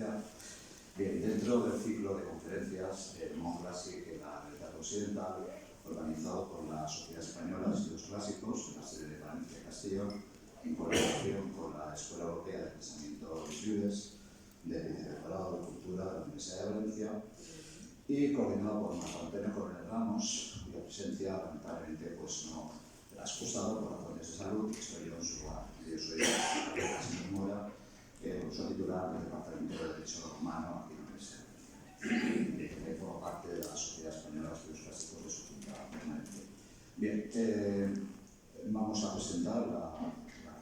conferencia. Bien, dentro del ciclo de conferencias Mon Classic en la realidad occidental, organizado por la Sociedad Española de Estudios Clásicos, en la sede de Valencia y Castellón, en colaboración con la Escuela Europea de Pensamiento Luis Vives, del Vicedectorado de Cultura de la Universidad de Valencia, y coordinado por Marco Antonio Coronel Ramos, cuya presencia lamentablemente pues, no la ha excusado por razones de salud, y estoy yo en su lugar. Yo soy Javier Mora, profesor titular del Departamento de Derecho Romano aquí en la Universidad de Valencia, que forma parte de la Sociedad Española de Estudios Clásicos de su Junta permanente. Bien, vamos a presentar la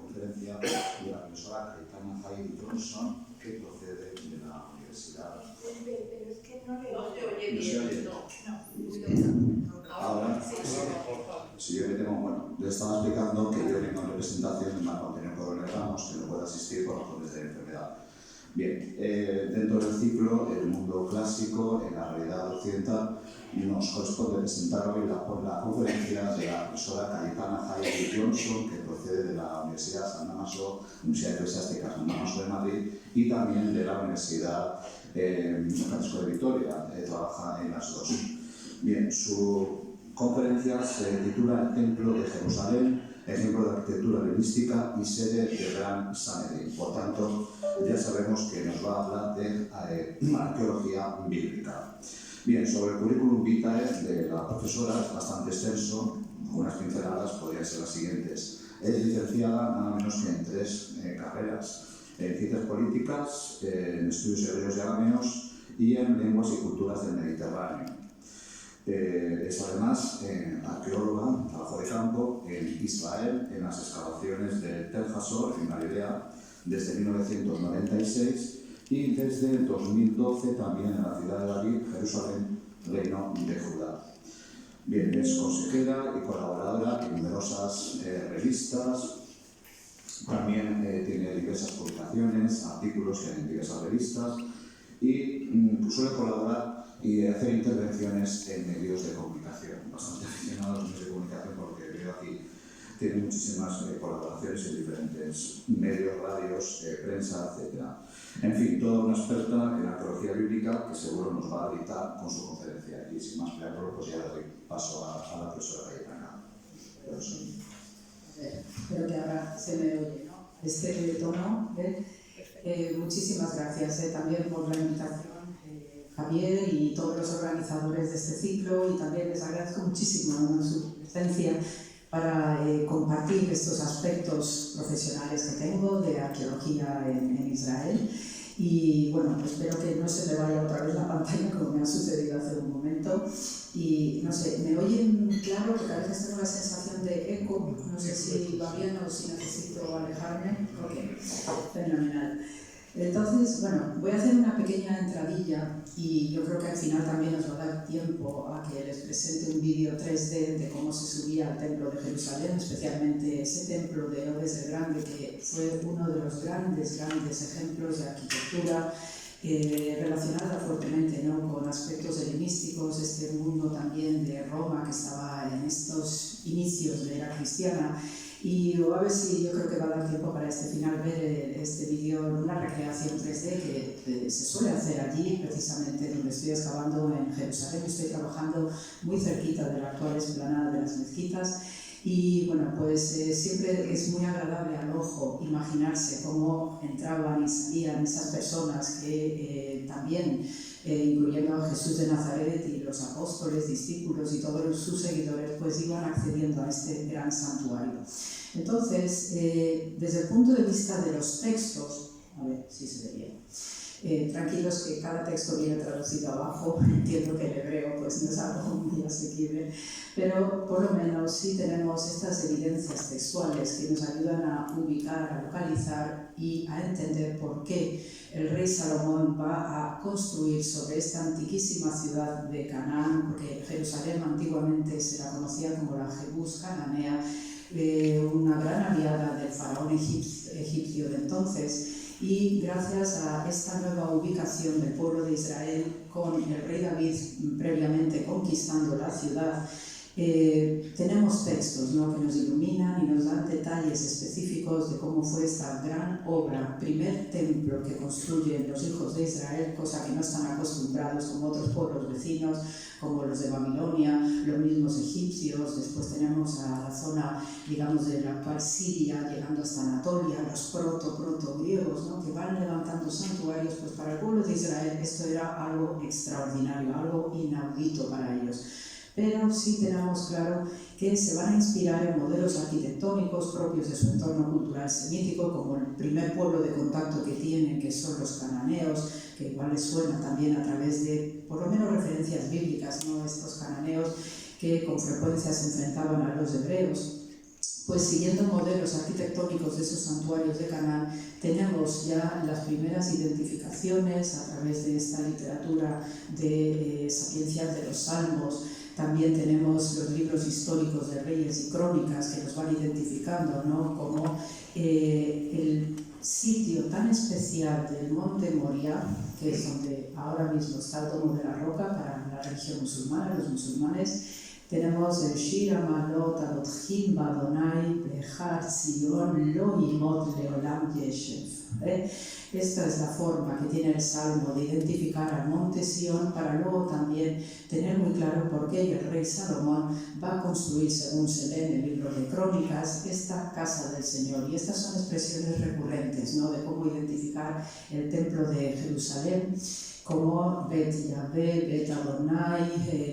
conferencia de la profesora Cayetana Jaime Johnson, que procede de la Universidad. Pero es que no se oye ¿No se oye? No. Ahora, si yo me tengo, bueno, le estaba explicando que yo vengo en representación de Marco Antonio Coronel Ramos, que no puede asistir por razones de enfermedad. Bien, dentro del ciclo El mundo clásico en la realidad occidental, nos corresponde presentar hoy la conferencia de la profesora Cayetana Jaime Johnson, que procede de la Universidad San Damaso, Universidad Eclesiástica San Damaso de Madrid, y también de la Universidad Francisco de Vitoria, trabaja en las dos. Bien, su conferencia se titula El Templo de Jerusalén, ejemplo de arquitectura helenística y sede del Gran Sanedrín. Por tanto, ya sabemos que nos va a hablar de arqueología bíblica. Bien, sobre el currículum vitae de la profesora es bastante extenso, unas pinceladas podrían ser las siguientes. Es licenciada nada menos que en 3 carreras, en Ciencias Políticas, en Estudios Hebreos y Arameos y en Lenguas y Culturas del Mediterráneo. Es además arqueóloga, trabajo de campo en Israel, en las excavaciones de Tel Hasor, en Galilea, desde 1996 y desde 2012 también en la ciudad de David, Jerusalén, Reino de Judá. Bien, es consejera y colaboradora en numerosas revistas. También tiene diversas publicaciones, artículos en diversas revistas y suele colaborar y hacer intervenciones en medios de comunicación. Bastante aficionado a los medios de comunicación porque veo aquí tiene muchísimas colaboraciones en diferentes medios, radios, prensa, etc. En fin, toda una experta en arqueología bíblica que seguro nos va a dictar con su conferencia. Y sin más preámbulo, pues ya le doy paso a la profesora Cayetana. Espero que ahora se me oye, ¿no? Este tono. Muchísimas gracias también por la invitación, Javier, y todos los organizadores de este ciclo, y también les agradezco muchísimo su presencia para compartir estos aspectos profesionales que tengo de arqueología en Israel. Y bueno, espero que no se me vaya otra vez la pantalla como me ha sucedido hace un momento. Y no sé, ¿me oyen claro? Porque a veces tengo la sensación de eco, no sé si va bien o si necesito alejarme. Ok, fenomenal. Entonces, bueno, voy a hacer una pequeña entradilla y yo creo que al final también nos va a dar tiempo a que les presente un vídeo 3D de cómo se subía al Templo de Jerusalén, especialmente ese templo de Herodes el Grande, que fue uno de los grandes ejemplos de arquitectura relacionada fuertemente, ¿no?, con aspectos helenísticos, este mundo también de Roma que estaba en estos inicios de la era cristiana. Y a ver si yo creo que va a dar tiempo para este final ver este vídeo, una recreación 3D que se suele hacer allí, precisamente donde estoy excavando en Jerusalén. Estoy trabajando muy cerquita de la actual explanada de las mezquitas. Y bueno, pues siempre es muy agradable al ojo imaginarse cómo entraban y salían esas personas que también, incluyendo a Jesús de Nazaret y los apóstoles, discípulos y todos sus seguidores, pues iban accediendo a este gran santuario. Entonces, desde el punto de vista de los textos, a ver si se ve bien. Tranquilos que cada texto viene traducido abajo, entiendo que el hebreo pues no es algo muy asequible, pero por lo menos sí tenemos estas evidencias textuales que nos ayudan a ubicar, a localizar y a entender por qué el rey Salomón va a construir sobre esta antiquísima ciudad de Canaán, porque Jerusalén antiguamente se la conocía como la Jebús cananea, una gran aliada del faraón egipcio de entonces. Y gracias a esta nueva ubicación del pueblo de Israel, con el rey David previamente conquistando la ciudad, tenemos textos, ¿no?, que nos iluminan y nos dan detalles específicos de cómo fue esta gran obra, primer templo que construyen los hijos de Israel, cosa que no están acostumbrados como otros pueblos vecinos, como los de Babilonia, los mismos egipcios. Después tenemos a la zona, digamos, de la actual Siria, llegando hasta Anatolia, los proto-griegos, ¿no?, que van levantando santuarios. Pues para el pueblo de Israel esto era algo extraordinario, algo inaudito para ellos. Pero sí tenemos claro que se van a inspirar en modelos arquitectónicos propios de su entorno cultural semítico, como el primer pueblo de contacto que tienen, que son los cananeos, que igual les suena también a través de, por lo menos, referencias bíblicas, ¿no?, estos cananeos que con frecuencia se enfrentaban a los hebreos. Pues siguiendo modelos arquitectónicos de esos santuarios de Canaán, tenemos ya las primeras identificaciones a través de esta literatura de sapiencias de los Salmos. También tenemos los libros históricos de Reyes y Crónicas que nos van identificando, ¿no?, como el sitio tan especial del Monte Moriah, que es donde ahora mismo está el Domo de la Roca para la religión musulmana, los musulmanes. Tenemos el Shir Amalot Alotchim Badonai Behar Zion Lo Yimot Leolam Yeshev. Esta es la forma que tiene el Salmo de identificar al monte Sion, para luego también tener muy claro por qué el rey Salomón va a construir, según se lee en el libro de Crónicas, esta casa del Señor. Y estas son expresiones recurrentes, ¿no?, de cómo identificar el templo de Jerusalén, como Bet Yahvé, Bet Adonai,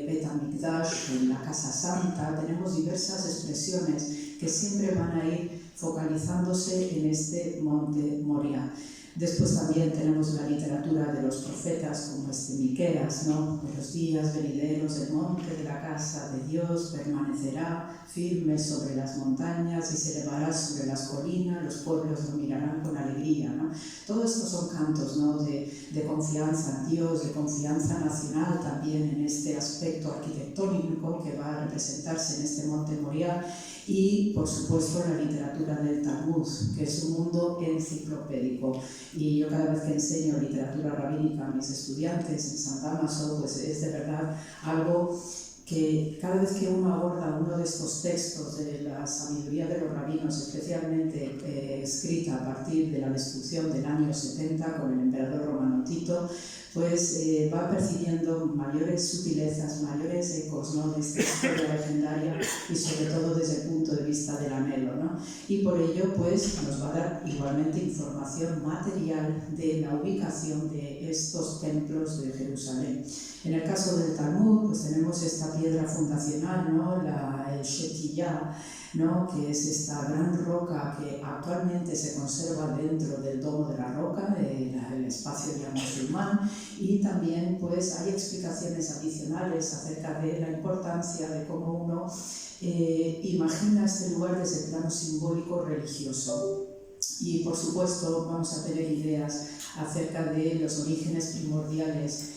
Bet Amikdash, la Casa Santa. Tenemos diversas expresiones que siempre van a ir focalizándose en este monte Moriah. Después también tenemos la literatura de los profetas, como Miqueas, ¿no?, de los días venideros, el monte de la casa de Dios permanecerá firme sobre las montañas y se elevará sobre las colinas, los pueblos lo mirarán con alegría, ¿no? Todos estos son cantos, ¿no?, de confianza en Dios, de confianza nacional también en este aspecto arquitectónico que va a representarse en este monte Moriah. Y, por supuesto, la literatura del Talmud, que es un mundo enciclopédico. Y yo cada vez que enseño literatura rabínica a mis estudiantes en San Damaso, pues es de verdad algo que cada vez que uno aborda uno de estos textos de la sabiduría de los rabinos, especialmente escrita a partir de la destrucción del año 70 con el emperador romano Tito, pues va percibiendo mayores sutilezas, mayores ecos, ¿no?, de esta historia legendaria y sobre todo desde el punto de vista del anhelo, ¿no? Y por ello pues nos va a dar igualmente información material de la ubicación de estos templos de Jerusalén. En el caso del Talmud pues tenemos esta piedra fundacional, ¿no?, el Shekiah, ¿no?, que es esta gran roca que actualmente se conserva dentro del Domo de la Roca, el espacio ya musulmán. Y también pues hay explicaciones adicionales acerca de la importancia de cómo uno imagina este lugar desde el plano simbólico religioso. Y por supuesto vamos a tener ideas acerca de los orígenes primordiales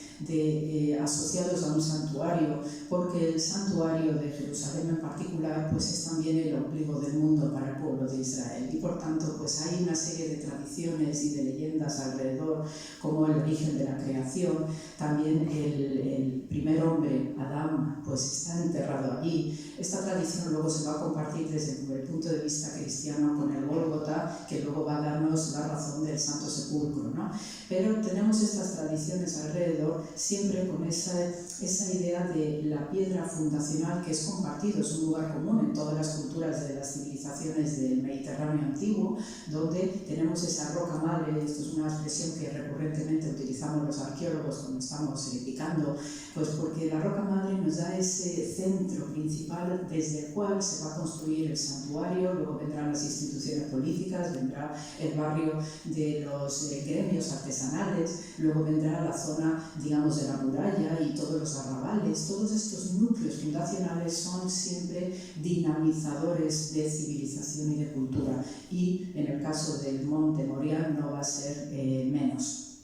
asociados a un santuario, porque el santuario de Jerusalén en particular pues es también el ombligo del mundo para el pueblo de Israel, y por tanto pues hay una serie de tradiciones y de leyendas alrededor, como el origen de la creación. También el primer hombre, Adán, pues está enterrado allí. Esta tradición luego se va a compartir desde el punto de vista cristiano con el Gólgota, que luego va a darnos la razón del Santo Sepulcro, ¿no? Pero tenemos estas tradiciones alrededor, siempre con esa idea de la piedra fundacional, que es compartido, es un lugar común en todas las culturas de las civilizaciones del Mediterráneo antiguo, donde tenemos esa roca madre. Esto es una expresión que recurrentemente utilizamos los arqueólogos cuando estamos picando, pues porque la roca madre nos da ese centro principal desde el cual se va a construir el santuario. Luego vendrán las instituciones políticas, vendrá el barrio de los gremios artesanales, luego vendrá la zona, digamos, de la muralla y todos los arrabales. Todos estos núcleos fundacionales son siempre dinamizadores de civilización y de cultura, y en el caso del monte Moriah no va a ser menos.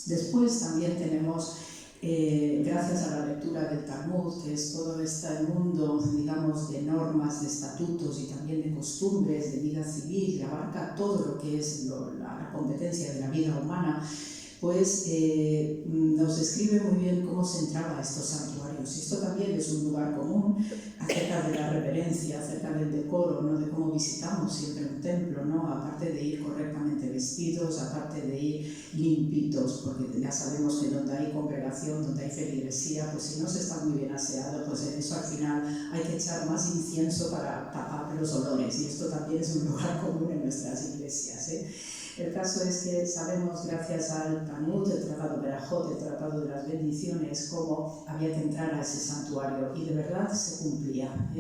Después también tenemos, gracias a la lectura del Talmud, que es todo este mundo, digamos, de normas, de estatutos y también de costumbres, de vida civil, que abarca todo lo que es la competencia de la vida humana, pues nos describe muy bien cómo se entraba a estos santuarios. Y esto también es un lugar común acerca de la reverencia, acerca del decoro, ¿no? De cómo visitamos siempre un templo, ¿no? Aparte de ir correctamente vestidos, aparte de ir limpitos, porque ya sabemos que donde hay congregación, donde hay feligresía, pues si no se está muy bien aseado, pues en eso al final hay que echar más incienso para tapar los olores, y esto también es un lugar común en nuestras iglesias, ¿eh? El caso es que sabemos, gracias al Talmud, el Tratado Berajot, el Tratado de las Bendiciones, cómo había que entrar a ese santuario, y de verdad se cumplía,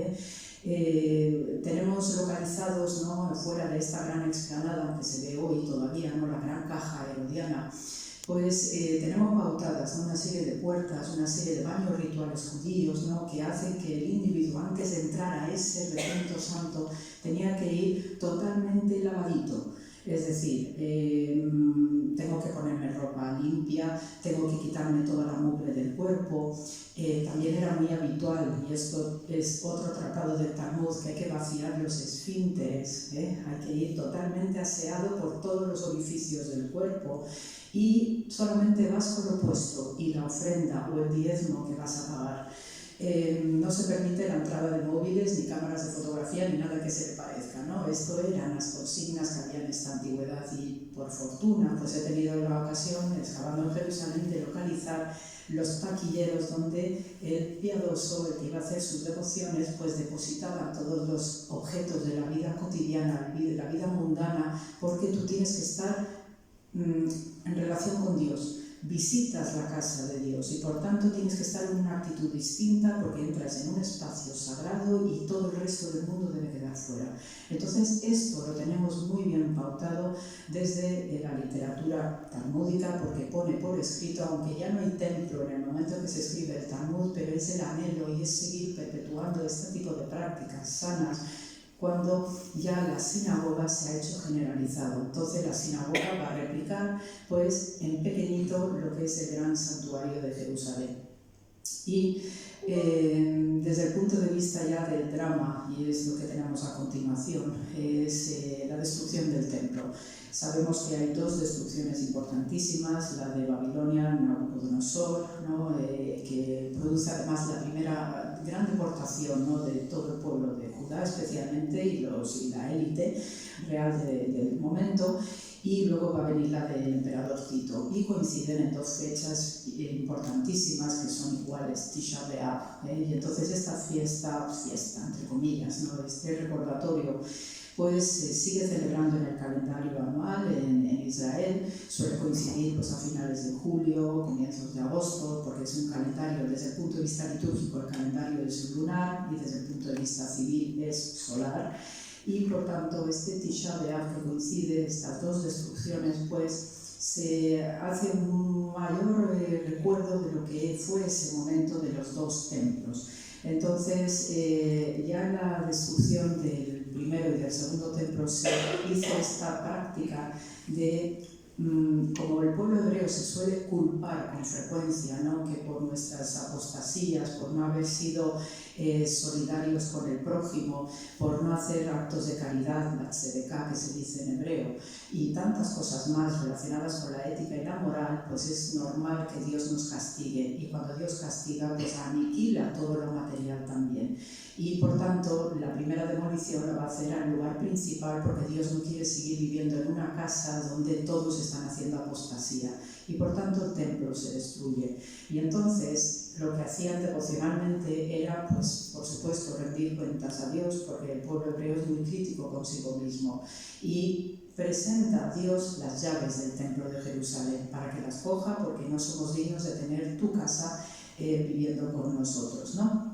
¿eh? Tenemos localizados, ¿no?, fuera de esta gran explanada, aunque se ve hoy todavía, ¿no?, la gran caja herodiana, pues tenemos pautadas, ¿no?, una serie de puertas, una serie de baños rituales judíos, ¿no?, que hacen que el individuo, antes de entrar a ese recinto santo, tenía que ir totalmente lavadito. Es decir, tengo que ponerme ropa limpia, tengo que quitarme toda la mugre del cuerpo. También era muy habitual, y esto es otro tratado del Talmud, que hay que vaciar los esfínteres, hay que ir totalmente aseado por todos los orificios del cuerpo, y solamente vas con lo puesto y la ofrenda o el diezmo que vas a pagar. No se permite la entrada de móviles, ni cámaras de fotografía, ni nada que se le parezca, ¿no? Esto eran las consignas que había en esta antigüedad, y por fortuna pues he tenido la ocasión, excavando en Jerusalén, de localizar los taquilleros donde el piadoso, el que iba a hacer sus devociones, pues depositaba todos los objetos de la vida cotidiana, de la vida mundana, porque tú tienes que estar en relación con Dios. Visitas la casa de Dios, y por tanto tienes que estar en una actitud distinta, porque entras en un espacio sagrado y todo el resto del mundo debe quedar fuera. Entonces esto lo tenemos muy bien pautado desde la literatura talmúdica, porque pone por escrito, aunque ya no hay templo en el momento en que se escribe el Talmud, pero es el anhelo y es seguir perpetuando este tipo de prácticas sanas cuando ya la sinagoga se ha hecho generalizado. Entonces la sinagoga va a replicar pues en pequeñito lo que es el gran santuario de Jerusalén. Y desde el punto de vista ya del drama, y es lo que tenemos a continuación, es la destrucción del templo. Sabemos que hay dos destrucciones importantísimas, la de Babilonia, Nabucodonosor, ¿no?, que produce además la primera gran deportación, ¿no?, de todo el pueblo de Judá especialmente, y la élite real del momento, y luego va a venir la del emperador Tito, y coinciden en dos fechas importantísimas que son iguales, Tisha B'Av, y entonces esta fiesta entre comillas, ¿no?, este recordatorio, pues se sigue celebrando en el calendario anual en Israel. Suele coincidir pues a finales de julio, comienzos de agosto, porque es un calendario, desde el punto de vista litúrgico el calendario es lunar, y desde el punto de vista civil es solar, y por tanto este Tisha B'Av, que coincide estas dos destrucciones, pues se hace un mayor recuerdo de lo que fue ese momento de los dos templos. Entonces ya en la destrucción del primero y del segundo templo se hizo esta práctica de, como el pueblo hebreo se suele culpar con frecuencia, ¿no?, que por nuestras apostasías, por no haber sido solidarios con el prójimo, por no hacer actos de caridad, la tzedekah que se dice en hebreo, y tantas cosas más relacionadas con la ética y la moral, pues es normal que Dios nos castigue, y cuando Dios castiga, pues aniquila todo lo material también. Y por tanto, la primera demolición la va a hacer al lugar principal, porque Dios no quiere seguir viviendo en una casa donde todos están haciendo apostasía, y por tanto el templo se destruye. Y entonces lo que hacían devocionalmente era, pues por supuesto, rendir cuentas a Dios, porque el pueblo hebreo es muy crítico consigo mismo, y presenta a Dios las llaves del templo de Jerusalén para que las coja, porque no somos dignos de tener tu casa viviendo con nosotros, ¿no?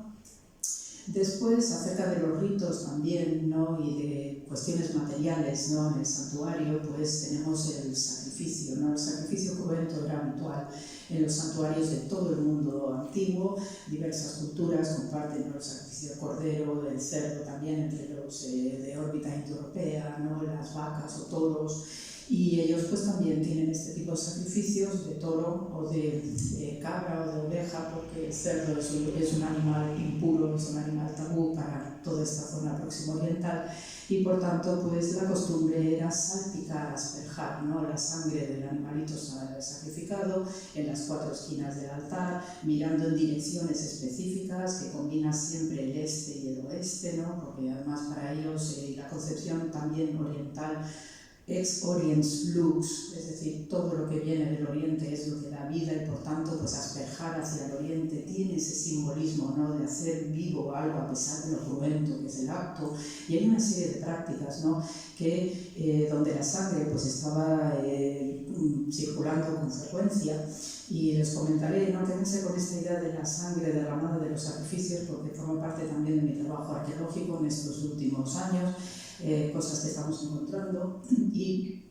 Después, acerca de los ritos también, ¿no?, y de cuestiones materiales, ¿no?, en el santuario, pues tenemos el sacrificio, ¿no? El sacrificio cruento era habitual en los santuarios de todo el mundo antiguo. Diversas culturas comparten, ¿no?, el sacrificio del cordero, del cerdo también, entre los de órbita indoeuropea, ¿no?, las vacas o toros. Y ellos pues también tienen este tipo de sacrificios de toro o de cabra o de oveja, porque el cerdo es un animal impuro, es un animal tabú para toda esta zona próximo oriental, y por tanto pues la costumbre era salpicar, asperjar, ¿no?, la sangre del animalito sacrificado en las 4 esquinas del altar, mirando en direcciones específicas que combinan siempre el este y el oeste, ¿no?, porque además para ellos la concepción también oriental ex oriens lux, es decir, todo lo que viene del oriente es lo que da vida, y por tanto pues asperjar hacia el oriente tiene ese simbolismo, ¿no?, de hacer vivo algo a pesar de lo cruento que es el acto. Y hay una serie de prácticas, ¿no?, que, donde la sangre pues estaba circulando con frecuencia, y les comentaré, no quédense con esta idea de la sangre derramada de los sacrificios, porque forma parte también de mi trabajo arqueológico en estos últimos años, cosas que estamos encontrando, y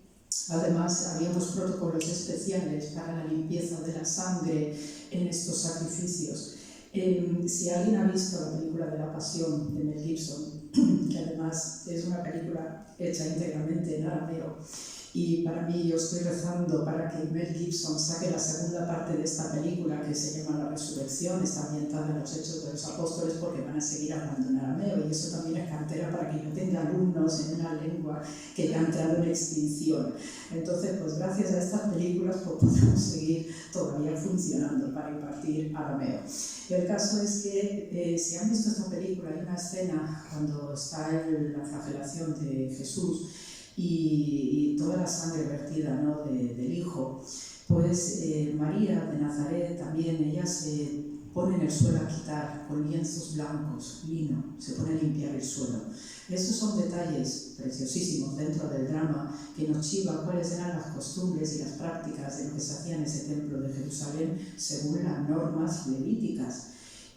además habíamos protocolos especiales para la limpieza de la sangre en estos sacrificios. Si alguien ha visto la película de La Pasión de Mel Gibson, que además es una película hecha íntegramente en arameo, y para mí yo estoy rezando para que Mel Gibson saque la segunda parte de esta película, que se llama La Resurrección, está ambientada en los Hechos de los Apóstoles, porque van a seguir hablando en arameo, y eso también es cantera para que yo tenga alumnos en una lengua que ya ha entrado en extinción. Entonces, pues gracias a estas películas pues podemos seguir todavía funcionando para impartir arameo. El caso es que si han visto esta película, hay una escena cuando está la flagelación de Jesús y toda la sangre vertida, ¿no?, del Hijo, pues María de Nazaret también, ella se pone en el suelo a quitar con lienzos blancos, lino, se pone a limpiar el suelo. Estos son detalles preciosísimos dentro del drama que nos chiva cuáles eran las costumbres y las prácticas de lo que se hacía en ese templo de Jerusalén según las normas levíticas.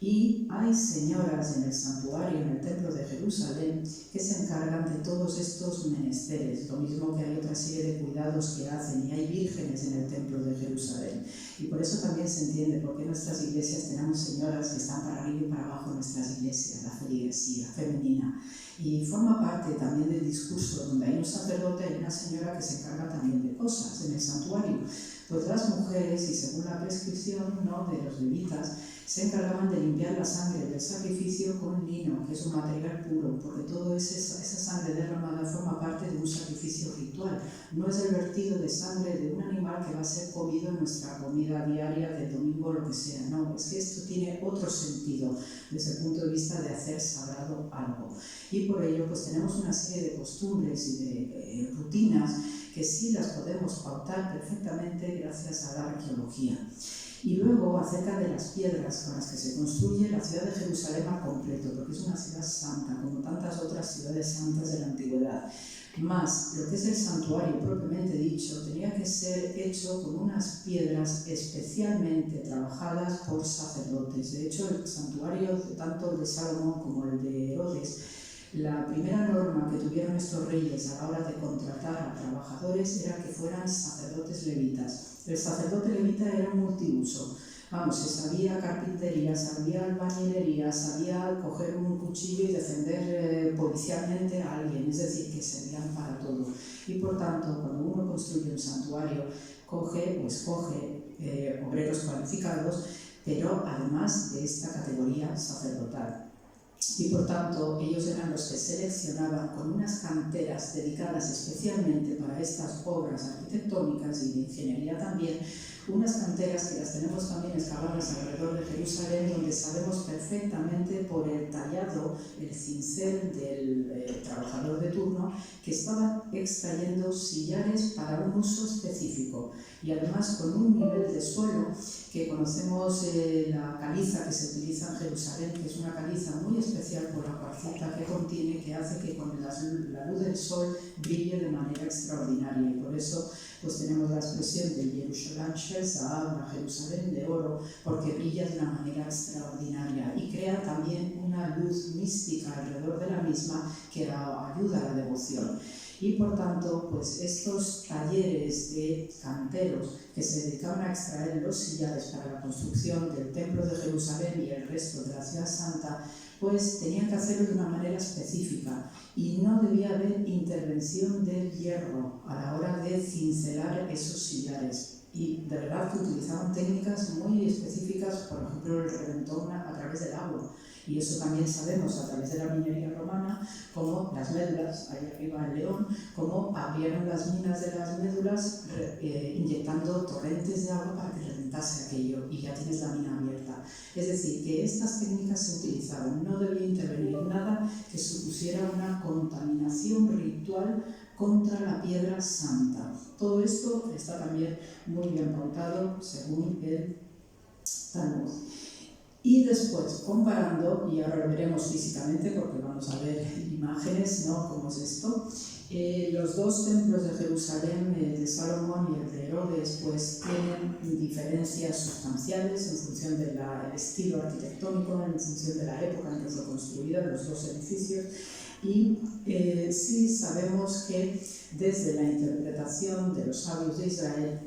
Y hay señoras en el santuario, en el templo de Jerusalén, que se encargan de todos estos menesteres, lo mismo que hay otra serie de cuidados que hacen, y hay vírgenes en el templo de Jerusalén. Y por eso también se entiende por qué en nuestras iglesias tenemos señoras que están para arriba y para abajo en nuestras iglesias, la feligresía femenina. Y forma parte también del discurso, donde hay un sacerdote y una señora que se encarga también de cosas en el santuario. Pues las mujeres, y según la prescripción, ¿no?, de los levitas, se encargaban de limpiar la sangre del sacrificio con lino, que es un material puro, porque toda esa sangre derramada forma parte de un sacrificio ritual. No es el vertido de sangre de un animal que va a ser comido en nuestra comida diaria del domingo o lo que sea, no, es que esto tiene otro sentido desde el punto de vista de hacer sagrado algo. Y por ello pues tenemos una serie de costumbres y de rutinas que sí las podemos pautar perfectamente gracias a la arqueología. Y luego, acerca de las piedras con las que se construye la ciudad de Jerusalén al completo, porque es una ciudad santa, como tantas otras ciudades santas de la antigüedad. Más, lo que es el santuario propiamente dicho, tenía que ser hecho con unas piedras especialmente trabajadas por sacerdotes. De hecho, el santuario, tanto el de Salomón como el de Herodes, la primera norma que tuvieron estos reyes a la hora de contratar a trabajadores era que fueran sacerdotes levitas. El sacerdote levita era un multiuso. Vamos, se sabía carpintería, sabía albañilería, sabía coger un cuchillo y defender policialmente a alguien, es decir, que servían para todo. Y por tanto, cuando uno construye un santuario, coge o escoge obreros cualificados, pero además de esta categoría sacerdotal. Y por tanto, ellos eran los que seleccionaban con unas canteras dedicadas especialmente para estas obras arquitectónicas y de ingeniería también, unas canteras que las tenemos también excavadas alrededor de Jerusalén, donde sabemos perfectamente por el tallado, el cincel del trabajador de turno, que estaba extrayendo sillares para un uso específico, y además con un nivel de suelo que conocemos, la caliza que se utiliza en Jerusalén, que es una caliza muy especial por la cuarcita que contiene, que hace que con la luz del sol brille de manera extraordinaria, y por eso pues tenemos la expresión de Jerusalén Shezah, la Jerusalén de oro, porque brilla de una manera extraordinaria y crea también una luz mística alrededor de la misma que ayuda a la devoción. Y por tanto, pues estos talleres de canteros que se dedicaban a extraer los sillares para la construcción del templo de Jerusalén y el resto de la ciudad santa, pues tenían que hacerlo de una manera específica y no debía haber intervención del hierro a la hora de cincelar esos sillares. Y de verdad que utilizaban técnicas muy específicas, por ejemplo el reventón a través del agua. Y eso también sabemos a través de la minería romana, como las médulas, ahí arriba en León, cómo abrieron las minas de las médulas inyectando torrentes de agua para que reventase aquello y ya tienes la mina abierta. Es decir, que estas técnicas se utilizaron, no debía intervenir nada que supusiera una contaminación ritual contra la piedra santa. Todo esto está también muy bien pautado según el Talmud. Y después, comparando, y ahora lo veremos físicamente porque vamos a ver imágenes, ¿no? ¿Cómo es esto? Los dos templos de Jerusalén, el de Salomón y el de Herodes, pues tienen diferencias sustanciales en función del estilo arquitectónico, en función de la época en que fue construida, los dos edificios. Y sí sabemos que desde la interpretación de los sabios de Israel,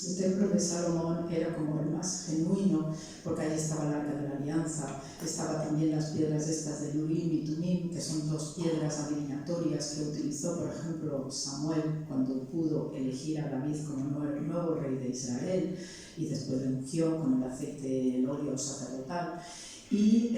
el templo de Salomón era como el más genuino, porque ahí estaba el Arca de la Alianza, estaba también las piedras estas de Urim y Tumim, que son dos piedras adivinatorias que utilizó, por ejemplo, Samuel cuando pudo elegir a David como nuevo rey de Israel, y después le ungió con el aceite, el óleo sacerdotal. Y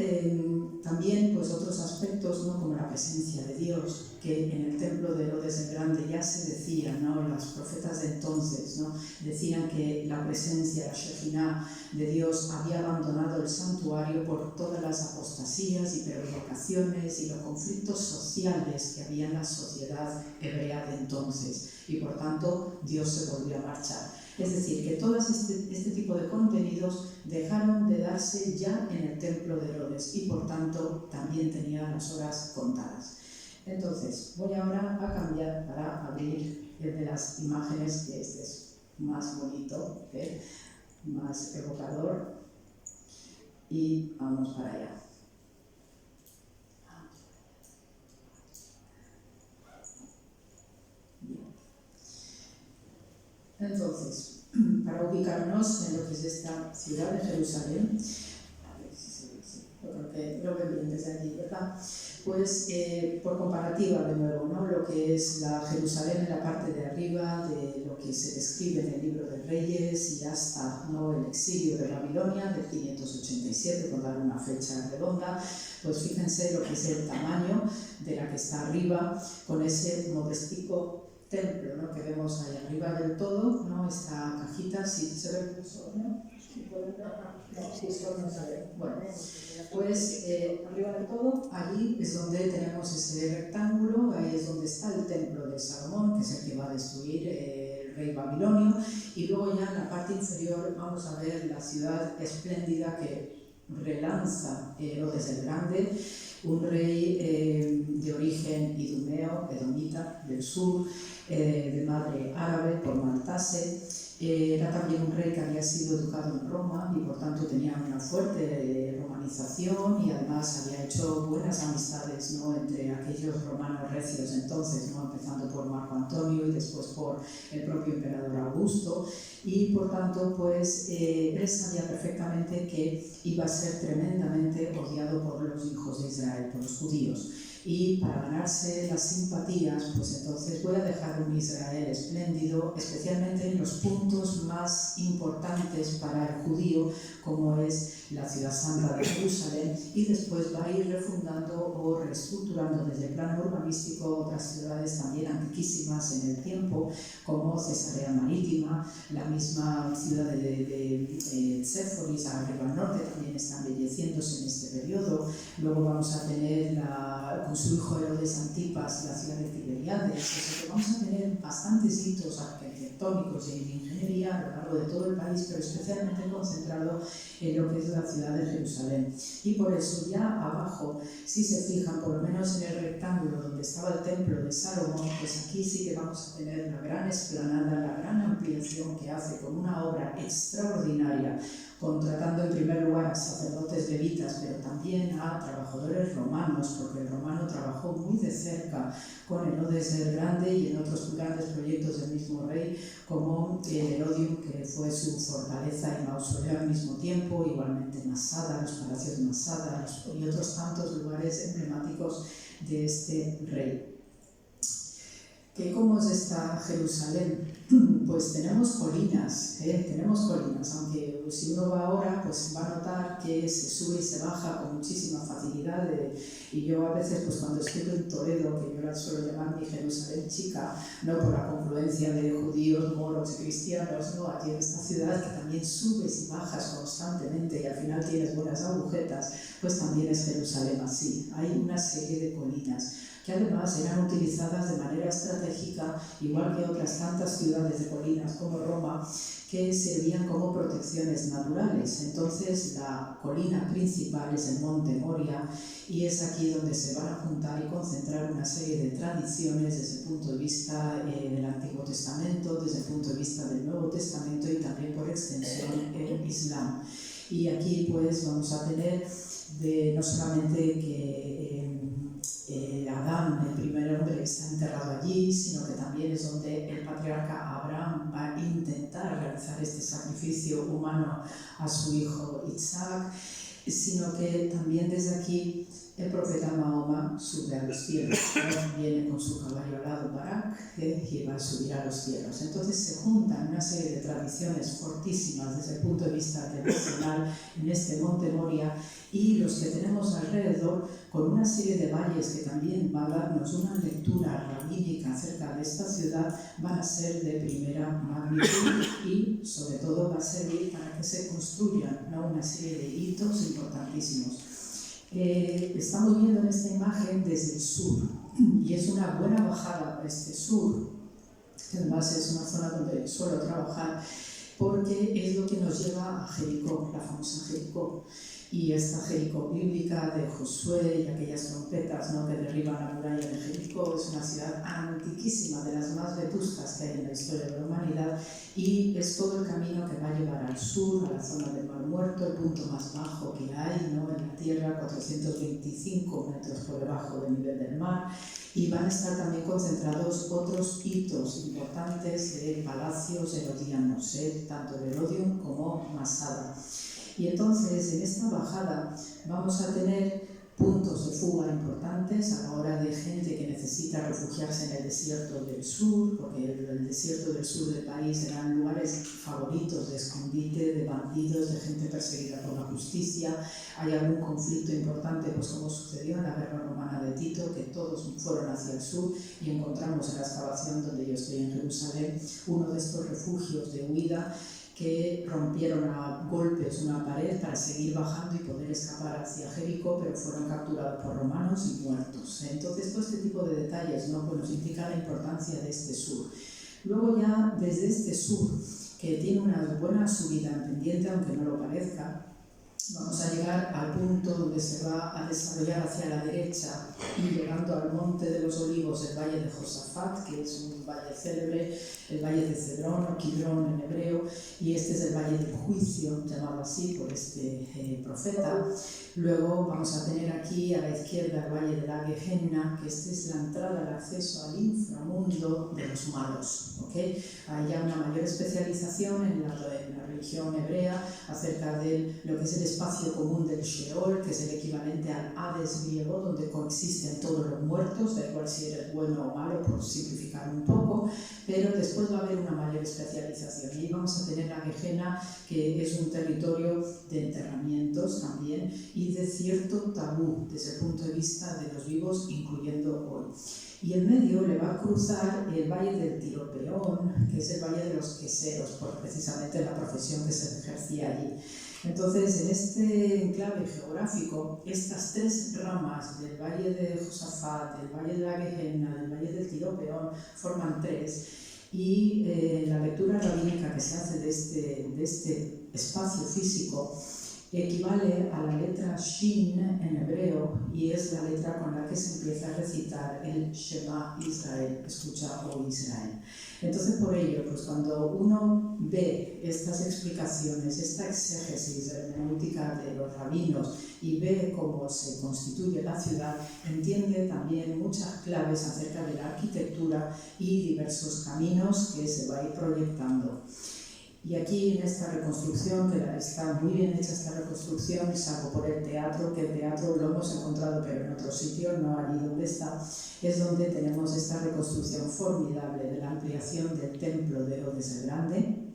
también pues, otros aspectos, ¿no? Como la presencia de Dios, que en el templo de Herodes el Grande ya se decía, ¿no? Los profetas de entonces, ¿no? Decían que la presencia, la Shekinah de Dios había abandonado el santuario por todas las apostasías y peregrinaciones y los conflictos sociales que había en la sociedad hebrea de entonces, y por tanto Dios se volvió a marchar. Es decir, que todo este tipo de contenidos dejaron de darse ya en el templo de Herodes y por tanto también tenían las horas contadas. Entonces, voy ahora a cambiar para abrir el de las imágenes, que este es más bonito, más evocador, y vamos para allá. Entonces, para ubicarnos en lo que es esta ciudad de Jerusalén, a ver si se ve, sí, porque lo ven bien desde aquí, ¿verdad? Pues por comparativa de nuevo, ¿no? Lo que es la Jerusalén en la parte de arriba de lo que se describe en el libro de Reyes y hasta, ¿no? El exilio de Babilonia del 587, por dar una fecha redonda, pues fíjense lo que es el tamaño de la que está arriba con ese modestico templo, ¿no? Que vemos ahí arriba del todo, ¿no? Esta cajita, si se ve el cursor, ¿no? Bueno, pues arriba del todo, allí es donde tenemos ese rectángulo, ahí es donde está el templo de Salomón, que es el que va a destruir el rey babilonio, y luego ya en la parte inferior vamos a ver la ciudad espléndida que relanza Herodes el Grande, un rey de origen idumeo, edomita, del sur, de madre árabe por Maltase. Era también un rey que había sido educado en Roma y por tanto tenía una fuerte romanización y además había hecho buenas amistades, ¿no? Entre aquellos romanos recios entonces, ¿no? Empezando por Marco Antonio y después por el propio emperador Augusto, y por tanto pues él sabía perfectamente que iba a ser tremendamente odiado por los hijos de Israel, por los judíos. Y para ganarse las simpatías, pues entonces voy a dejar un Israel espléndido, especialmente en los puntos más importantes para el judío, como es la ciudad santa de Jerusalén, y después va a ir refundando o reestructurando desde el plano urbanístico otras ciudades también antiquísimas en el tiempo, como Cesarea Marítima, la misma ciudad de Séforis, arriba al norte, también está embelleciéndose en este periodo. Luego vamos a tener con su hijo Herodes Antipas, la ciudad de Tiberiades, o sea que vamos a tener bastantes hitos arquitectónicos y de ingeniería a lo largo de todo el país, pero especialmente concentrado en lo que es la ciudad de Jerusalén. Y por eso ya abajo, si se fijan, por lo menos en el rectángulo donde estaba el templo de Salomón, pues aquí sí que vamos a tener la gran explanada, la gran ampliación que hace con una obra extraordinaria, contratando en primer lugar a sacerdotes levitas, pero también a trabajadores romanos, porque el romano trabajó muy de cerca con Herodes el Grande y en otros grandes proyectos del mismo rey, como el Herodium, que fue su fortaleza y mausoleo al mismo tiempo, igualmente Masada, los palacios de Masada y otros tantos lugares emblemáticos de este rey. ¿Cómo es esta Jerusalén? Pues tenemos colinas, aunque si uno va ahora pues va a notar que se sube y se baja con muchísima facilidad y yo a veces pues cuando estuve en Toledo, que yo la suelo llamar mi Jerusalén chica, no por la confluencia de judíos, moros y cristianos, no, aquí en esta ciudad que también subes y bajas constantemente y al final tienes buenas agujetas, pues también es Jerusalén así, hay una serie de colinas que además eran utilizadas de manera estratégica, igual que otras tantas ciudades de colinas como Roma, que servían como protecciones naturales. Entonces la colina principal es el Monte Moria y es aquí donde se van a juntar y concentrar una serie de tradiciones desde el punto de vista del Antiguo Testamento, desde el punto de vista del Nuevo Testamento y también por extensión el Islam. Y aquí pues vamos a tener no solamente que Adán, el primer hombre, está enterrado allí, sino que también es donde el patriarca Abraham va a intentar realizar este sacrificio humano a su hijo Isaac, sino que también desde aquí el profeta Mahoma sube a los cielos, viene con su caballo al lado Barak y va a subir a los cielos. Entonces se juntan una serie de tradiciones fortísimas desde el punto de vista tradicional en este Monte Moria y los que tenemos alrededor con una serie de valles que también va a darnos una lectura rabínica acerca de esta ciudad, van a ser de primera magnitud y sobre todo va a servir para que se construyan, ¿no?, una serie de hitos importantísimos. Estamos viendo en esta imagen desde el sur y es una buena bajada para este sur, que además es una zona donde suelo trabajar porque es lo que nos lleva a Jericó, la famosa Jericó. Y esta Jericó bíblica de Josué y aquellas trompetas, ¿no?, que derriban la muralla de Jericó, es una ciudad antiquísima, de las más vetustas que hay en la historia de la humanidad, y es todo el camino que va a llevar al sur, a la zona del Mar Muerto, el punto más bajo que hay, ¿no?, en la tierra, 425 metros por debajo del nivel del mar, y van a estar también concentrados otros hitos importantes de palacios herodianos, tanto el Herodium como Masada. Y entonces en esta bajada vamos a tener puntos de fuga importantes a la hora de gente que necesita refugiarse en el desierto del sur, porque el desierto del sur del país eran lugares favoritos de escondite, de bandidos, de gente perseguida por la justicia. Hay algún conflicto importante, pues como sucedió en la guerra romana de Tito, que todos fueron hacia el sur y encontramos en la excavación donde yo estoy en Jerusalén uno de estos refugios de huida que rompieron a golpes una pared para seguir bajando y poder escapar hacia Jericó, pero fueron capturados por romanos y muertos. Entonces, todo este tipo de detalles, ¿no?, pues nos indica la importancia de este sur. Luego ya, desde este sur, que tiene una buena subida en pendiente, aunque no lo parezca, vamos a llegar al punto donde se va a desarrollar hacia la derecha y llegando al Monte de los Olivos, el Valle de Josafat, que es un valle célebre, el Valle de Cedrón o Kidrón en hebreo, y este es el Valle del Juicio, llamado así por este profeta. Luego vamos a tener aquí a la izquierda el Valle de la Gehenna, que esta es la entrada, el acceso al inframundo de los malos. ¿Okay? Hay ya una mayor especialización en la religión hebrea acerca de lo que es el espacio común del Sheol, que es el equivalente al Hades griego, donde coexisten todos los muertos, da igual si eres bueno o malo, por simplificar un poco, pero después va a haber una mayor especialización. Y vamos a tener la Gehenna, que es un territorio de enterramientos también y de cierto tabú desde el punto de vista de los vivos, incluyendo hoy. Y en medio le va a cruzar el Valle del Tiropeón, que es el Valle de los Queseros, por precisamente la profesión que se ejercía allí. Entonces, en este enclave geográfico, estas tres ramas del Valle de Josafat, del Valle de la Gehenna, del Valle del Tiropeón, forman tres. Y la lectura rabínica que se hace de este espacio físico equivale a la letra Shin en hebreo y es la letra con la que se empieza a recitar el Shema Israel, escucha, oh Israel. Entonces, por ello, pues cuando uno ve estas explicaciones, esta exégesis hermenéutica de los rabinos y ve cómo se constituye la ciudad, entiende también muchas claves acerca de la arquitectura y diversos caminos que se va a ir proyectando. Y aquí en esta reconstrucción, que está muy bien hecha esta reconstrucción, salvo por el teatro, que el teatro lo hemos encontrado pero en otro sitio, no allí donde está, es donde tenemos esta reconstrucción formidable de la ampliación del templo de Herodes el Grande,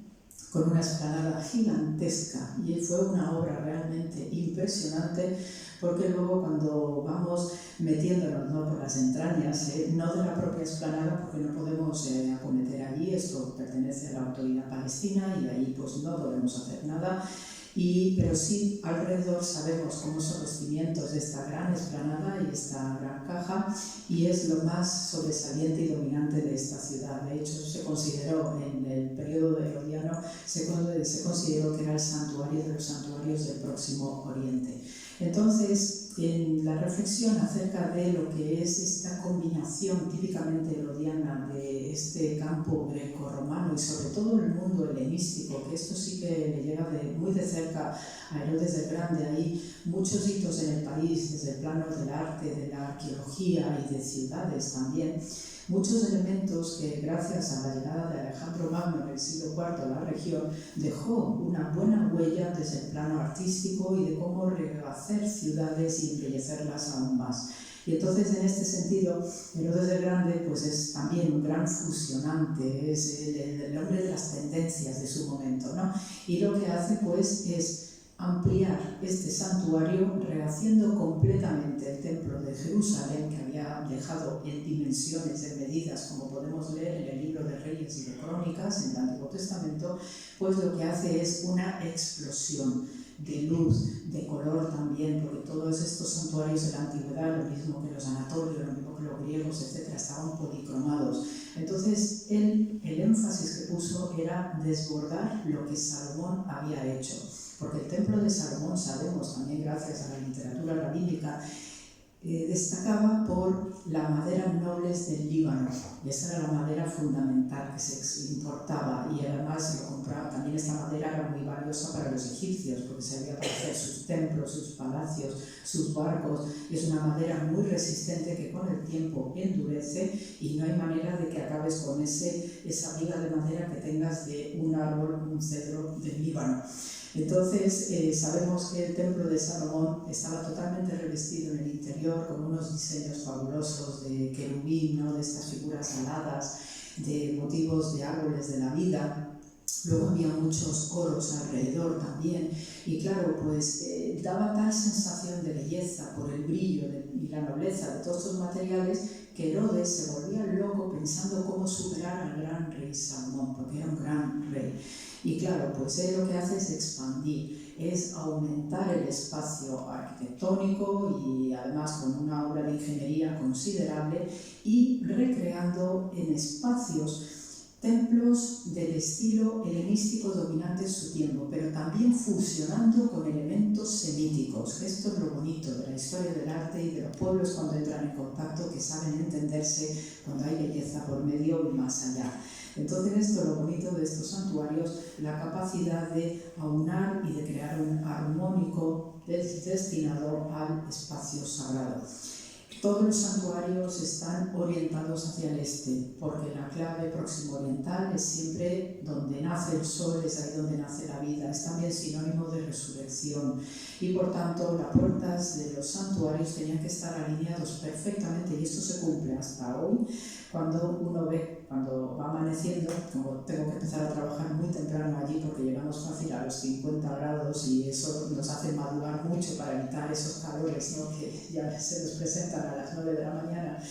con una explanada gigantesca, y fue una obra realmente impresionante, porque luego cuando vamos metiéndonos, ¿no?, por las entrañas, no de la propia explanada, porque no podemos acometer allí, esto pertenece a la autoridad palestina y ahí pues no podemos hacer nada, pero sí alrededor sabemos cómo son los cimientos de esta gran explanada y esta gran caja, y es lo más sobresaliente y dominante de esta ciudad. De hecho, se consideró en el periodo de Herodiano, se consideró que era el santuario de los santuarios del Próximo Oriente. Entonces, en la reflexión acerca de lo que es esta combinación típicamente herodiana de este campo greco-romano y sobre todo el mundo helenístico, que esto sí que le llega muy de cerca a Herodes el Grande, hay muchos hitos en el país, desde el plano del arte, de la arqueología y de ciudades también, muchos elementos que gracias a la llegada de Alejandro Magno en el siglo IV a la región dejó una buena huella desde el plano artístico y de cómo rehacer ciudades y embellecerlas aún más. Y entonces, en este sentido, Herodes el Grande pues, es también un gran fusionante, es el hombre de las tendencias de su momento, ¿no? Y lo que hace pues, es ampliar este santuario, rehaciendo completamente el templo de Jerusalén, que había dejado en dimensiones, en medidas, como podemos leer en el libro de Reyes y de Crónicas, en el Antiguo Testamento, pues lo que hace es una explosión de luz, de color también, porque todos estos santuarios de la antigüedad, lo mismo que los anatolios, lo mismo que los griegos, etc., estaban policromados. Entonces, el énfasis que puso era desbordar lo que Salomón había hecho, porque el templo de Salomón, sabemos también gracias a la literatura rabínica, destacaba por la madera nobles del Líbano, y esa era la madera fundamental que se importaba, y además lo compraba. También esta madera era muy valiosa para los egipcios porque servía para hacer sus templos, sus palacios, sus barcos, y es una madera muy resistente que con el tiempo endurece y no hay manera de que acabes con esa viga de madera que tengas de un árbol, un cedro del Líbano. Entonces, sabemos que el templo de Salomón estaba totalmente revestido en el interior con unos diseños fabulosos de querubín, ¿no?, de estas figuras aladas, de motivos de árboles de la vida. Luego había muchos coros alrededor también, y claro, pues daba tal sensación de belleza por el brillo y la nobleza de todos estos materiales que Herodes se volvía loco pensando cómo superar al gran rey Salomón, porque era un gran rey. Y claro, pues él lo que hace es expandir, es aumentar el espacio arquitectónico y además con una obra de ingeniería considerable y recreando en espacios templos del estilo helenístico dominante en su tiempo, pero también fusionando con elementos semíticos. Esto es lo bonito de la historia del arte y de los pueblos cuando entran en contacto, que saben entenderse cuando hay belleza por medio y más allá. Entonces, esto es lo bonito de estos santuarios, la capacidad de aunar y de crear un armónico destinado al espacio sagrado. Todos los santuarios están orientados hacia el este, porque la clave próximo oriental es siempre donde nace el sol, es ahí donde nace la vida, es también sinónimo de resurrección. Y por tanto, las puertas de los santuarios tenían que estar alineados perfectamente, y esto se cumple hasta hoy. Cuando uno ve, cuando va amaneciendo, como tengo que empezar a trabajar muy temprano allí porque llegamos fácil a los 50 grados y eso nos hace madrugar mucho para evitar esos calores, ¿no?, que ya se nos presentan a las 9 de la mañana,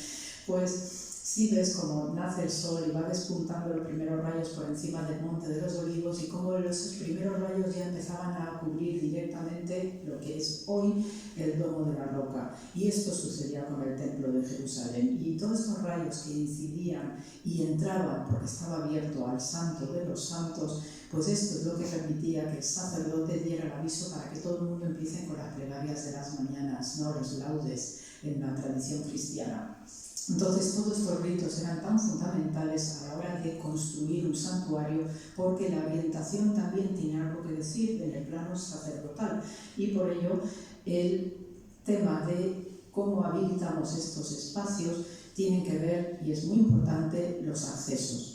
pues sí ves cómo nace el sol y va despuntando los primeros rayos por encima del Monte de los Olivos y cómo esos primeros rayos ya empezaban a cubrir directamente lo que es hoy el Domo de la Roca. Y esto sucedía con el Templo de Jerusalén. Y todos estos rayos que incidían y entraban, porque estaba abierto al Santo de los Santos, pues esto es lo que permitía que el sacerdote diera el aviso para que todo el mundo empiece con las plegarias de las mañanas, ¿no? Los laudes en la tradición cristiana. Entonces todos estos ritos eran tan fundamentales a la hora de construir un santuario porque la orientación también tiene algo que decir en el plano sacerdotal y por ello el tema de cómo habilitamos estos espacios tiene que ver, y es muy importante, los accesos.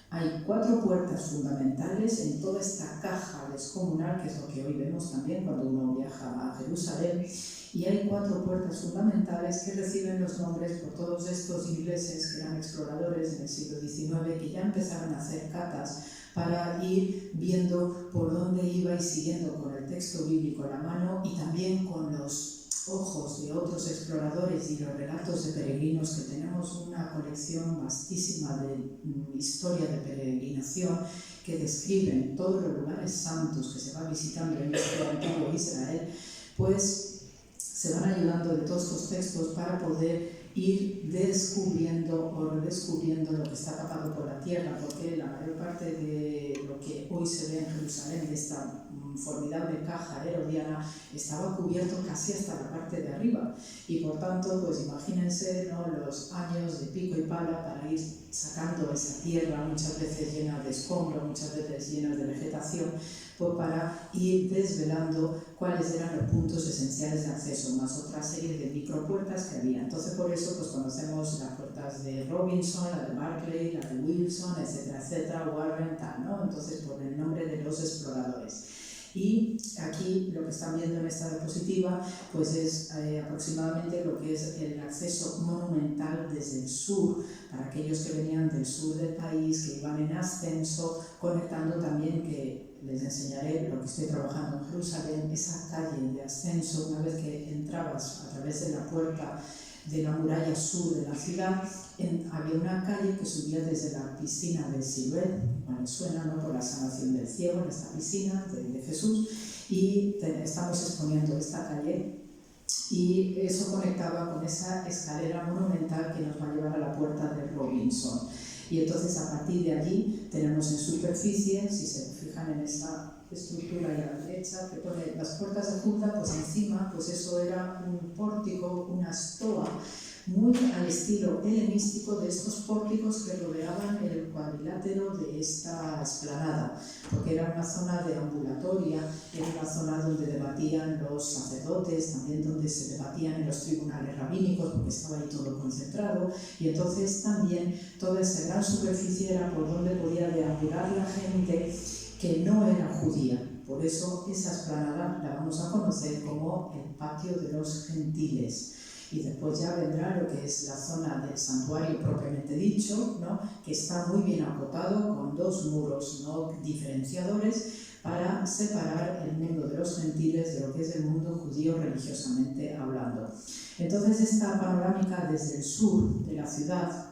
Hay 4 puertas fundamentales en toda esta caja descomunal, que es lo que hoy vemos también cuando uno viaja a Jerusalén, y hay 4 puertas fundamentales que reciben los nombres por todos estos ingleses que eran exploradores en el siglo XIX, que ya empezaron a hacer catas para ir viendo por dónde iba y siguiendo con el texto bíblico a la mano y también con los ojos de otros exploradores y los relatos de peregrinos, que tenemos una colección vastísima de historia de peregrinación que describen todos los lugares santos que se va visitando en este antiguo Israel, pues se van ayudando de todos estos textos para poder ir descubriendo o redescubriendo lo que está tapado por la tierra, porque la mayor parte de lo que hoy se ve en Jerusalén, de esta formidable caja herodiana, estaba cubierto casi hasta la parte de arriba y por tanto, pues imagínense, ¿no?, los años de pico y pala para ir sacando esa tierra, muchas veces llena de escombros, muchas veces llena de vegetación, pues para ir desvelando cuáles eran los puntos esenciales de acceso, más otra serie de micropuertas que había. Entonces por eso pues conocemos las puertas de Robinson, la de Barclay, la de Wilson, etcétera, etcétera, Warren, tal, ¿no? Entonces por el nombre de los exploradores. Y aquí lo que están viendo en esta diapositiva pues es aproximadamente lo que es el acceso monumental desde el sur, para aquellos que venían del sur del país, que iban en ascenso, conectando también, que les enseñaré lo que estoy trabajando en Jerusalén, esa calle de ascenso. Una vez que entrabas a través de la puerta de la muralla sur de la ciudad, había una calle que subía desde la piscina del Siloé, bueno, suena, ¿no?, por la sanación del ciego en esta piscina de Jesús, y estamos exponiendo esta calle y eso conectaba con esa escalera monumental que nos va a llevar a la puerta de Robinson. Y entonces a partir de allí tenemos en superficie, si se fijan en esa estructura ahí a la derecha, que pone las puertas de Judá, pues encima, pues eso era un pórtico, una stoa, muy al estilo helenístico de estos pórticos que rodeaban el cuadrilátero de esta explanada, porque era una zona de ambulatoria, era una zona donde debatían los sacerdotes, también donde se debatían en los tribunales rabínicos, porque estaba ahí todo concentrado, y entonces también toda esa gran superficie era por donde podía deambular la gente que no era judía. Por eso esa explanada la vamos a conocer como el patio de los gentiles. Y después ya vendrá lo que es la zona del santuario propiamente dicho, ¿no?, que está muy bien acotado con 2 muros, ¿no?, diferenciadores para separar el mundo de los gentiles de lo que es el mundo judío religiosamente hablando. Entonces esta panorámica desde el sur de la ciudad,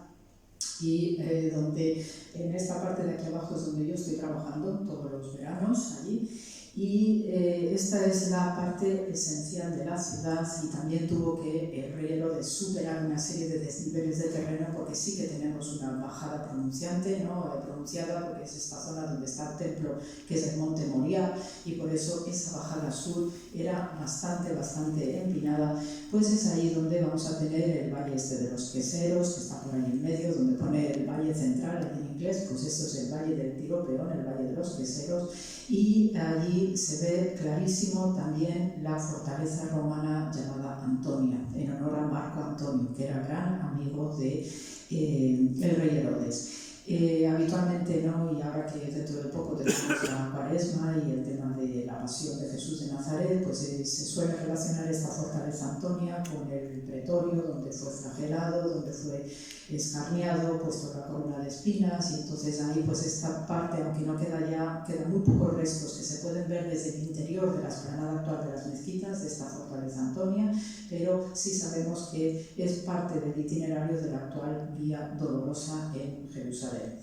y donde en esta parte de aquí abajo es donde yo estoy trabajando todos los veranos allí, y esta es la parte esencial de la ciudad, y también tuvo que el Rey Herodes superar una serie de desniveles de terreno, porque sí que tenemos una bajada pronunciante, ¿no?, pronunciada, porque es esta zona donde está el templo, que es el Monte Moriah, y por eso esa bajada sur era bastante empinada. Pues es ahí donde vamos a tener el valle este de los queseros, que está por ahí en medio, donde pone el valle central en inglés, pues esto es el valle del Tiro-Peón, el valle de los queseros, y allí se ve clarísimo también la fortaleza romana llamada Antonia, en honor a Marco Antonio, que era gran amigo de el Rey Herodes. Habitualmente, ¿no?, y ahora que dentro de poco tenemos la Cuaresma y el tema de la pasión de Jesús de Nazaret, pues se suele relacionar esta fortaleza Antonia con el pretorio, donde fue flagelado, donde fue escarniado, puesto la corona de espinas, y entonces ahí pues esta parte, aunque no queda ya, quedan muy pocos restos que se pueden ver desde el interior de la explanada actual de las mezquitas, de esta fortaleza Antonia, pero sí sabemos que es parte del itinerario de la actual Vía Dolorosa en Jerusalén.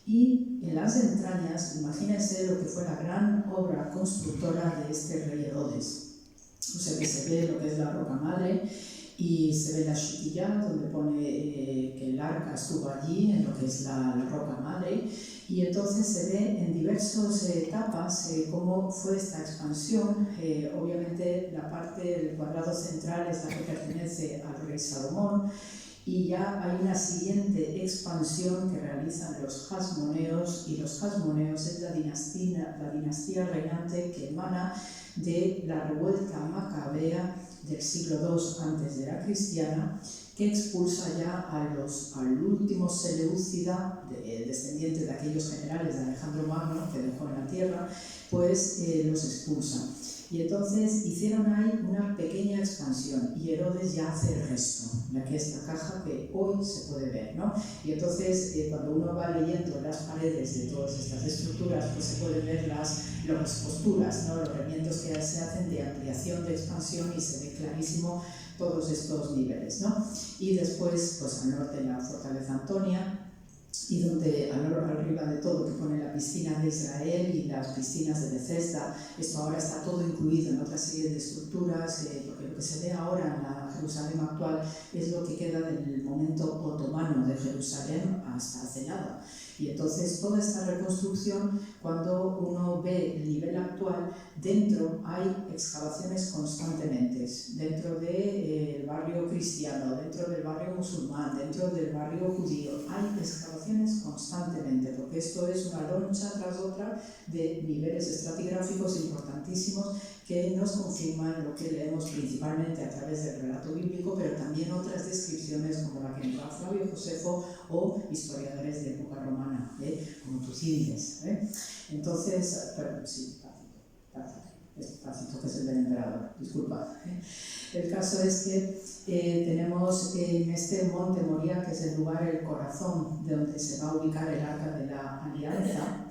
Y en las entrañas, imagínense lo que fue la gran obra constructora de este rey Herodes. O sea que se ve lo que es la roca madre y se ve la Shitilla, donde pone que el arca estuvo allí, en lo que es la roca madre, y entonces se ve en diversas etapas cómo fue esta expansión. Obviamente la parte del cuadrado central es la que pertenece al rey Salomón, y ya hay una siguiente expansión que realizan los Hasmoneos, y los Hasmoneos es la dinastía reinante que emana de la revuelta macabea del siglo II antes de la cristiana, que expulsa ya al último Seleucida, descendiente de aquellos generales de Alejandro Magno que dejó en la tierra, pues los expulsa. Y entonces hicieron ahí una pequeña expansión y Herodes ya hace el resto, la que es la caja que hoy se puede ver, ¿no? Y entonces cuando uno va leyendo las paredes de todas estas estructuras, pues se pueden ver las posturas, ¿no? Los remiendos que se hacen de ampliación, de expansión, y se ve clarísimo todos estos niveles, ¿no? Y después, pues al norte la fortaleza Antonia, y donde arriba de todo que pone la piscina de Israel y las piscinas de Bethesda. Esto ahora está todo incluido en otra serie de estructuras, porque lo que se ve ahora en la Jerusalén actual es lo que queda del momento otomano de Jerusalén hasta hace nada. Y entonces toda esta reconstrucción, cuando uno ve el nivel actual, dentro hay excavaciones constantemente, dentro del barrio cristiano, dentro del barrio musulmán, dentro del barrio judío, hay excavaciones constantemente, porque esto es una loncha tras otra de niveles estratigráficos importantísimos que nos confirman lo que leemos principalmente a través del relato bíblico, pero también otras descripciones como la que nos da Flavio Josefo o historiadores de época romana, como Tucídides. Entonces, perdón, sí, Tácito, que es el del emperador, disculpad. El caso es que tenemos en este monte Moria, que es el lugar, el corazón, de donde se va a ubicar el Arca de la Alianza,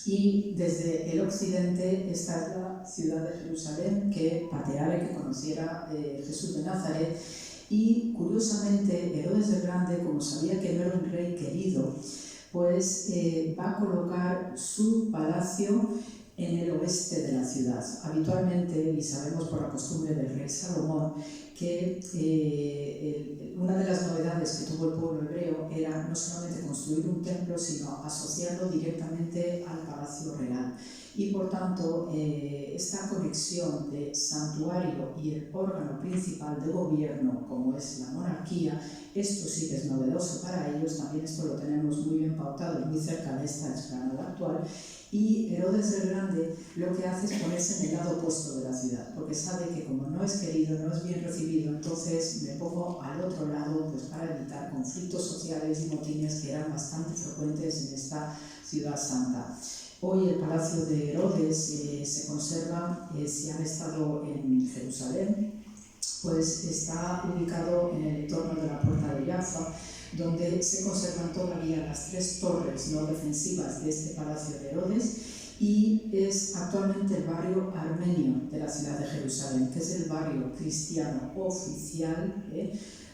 y desde el occidente está la ciudad de Jerusalén, que pateara, que conociera Jesús de Nazaret. Y curiosamente Herodes el Grande, como sabía que no era un rey querido, pues va a colocar su palacio en el oeste de la ciudad. Habitualmente, y sabemos por la costumbre del rey Salomón, que una de las novedades que tuvo el pueblo hebreo era no solamente construir un templo, sino asociarlo directamente al palacio real. Y por tanto, esta conexión de santuario y el órgano principal de gobierno, como es la monarquía, esto sí que es novedoso para ellos. También esto lo tenemos muy bien pautado y muy cerca de esta explanada actual. Y Herodes el Grande lo que hace es ponerse en el lado opuesto de la ciudad, porque sabe que como no es querido, no es bien recibido, entonces me pongo al otro lado, pues para evitar conflictos sociales y motines que eran bastante frecuentes en esta ciudad santa. Hoy el palacio de Herodes se conserva, si han estado en Jerusalén, pues está ubicado en el entorno de la puerta de Jaffa, donde se conservan todavía las 3 torres no defensivas de este palacio de Herodes, y es actualmente el barrio armenio de la ciudad de Jerusalén, que es el barrio cristiano oficial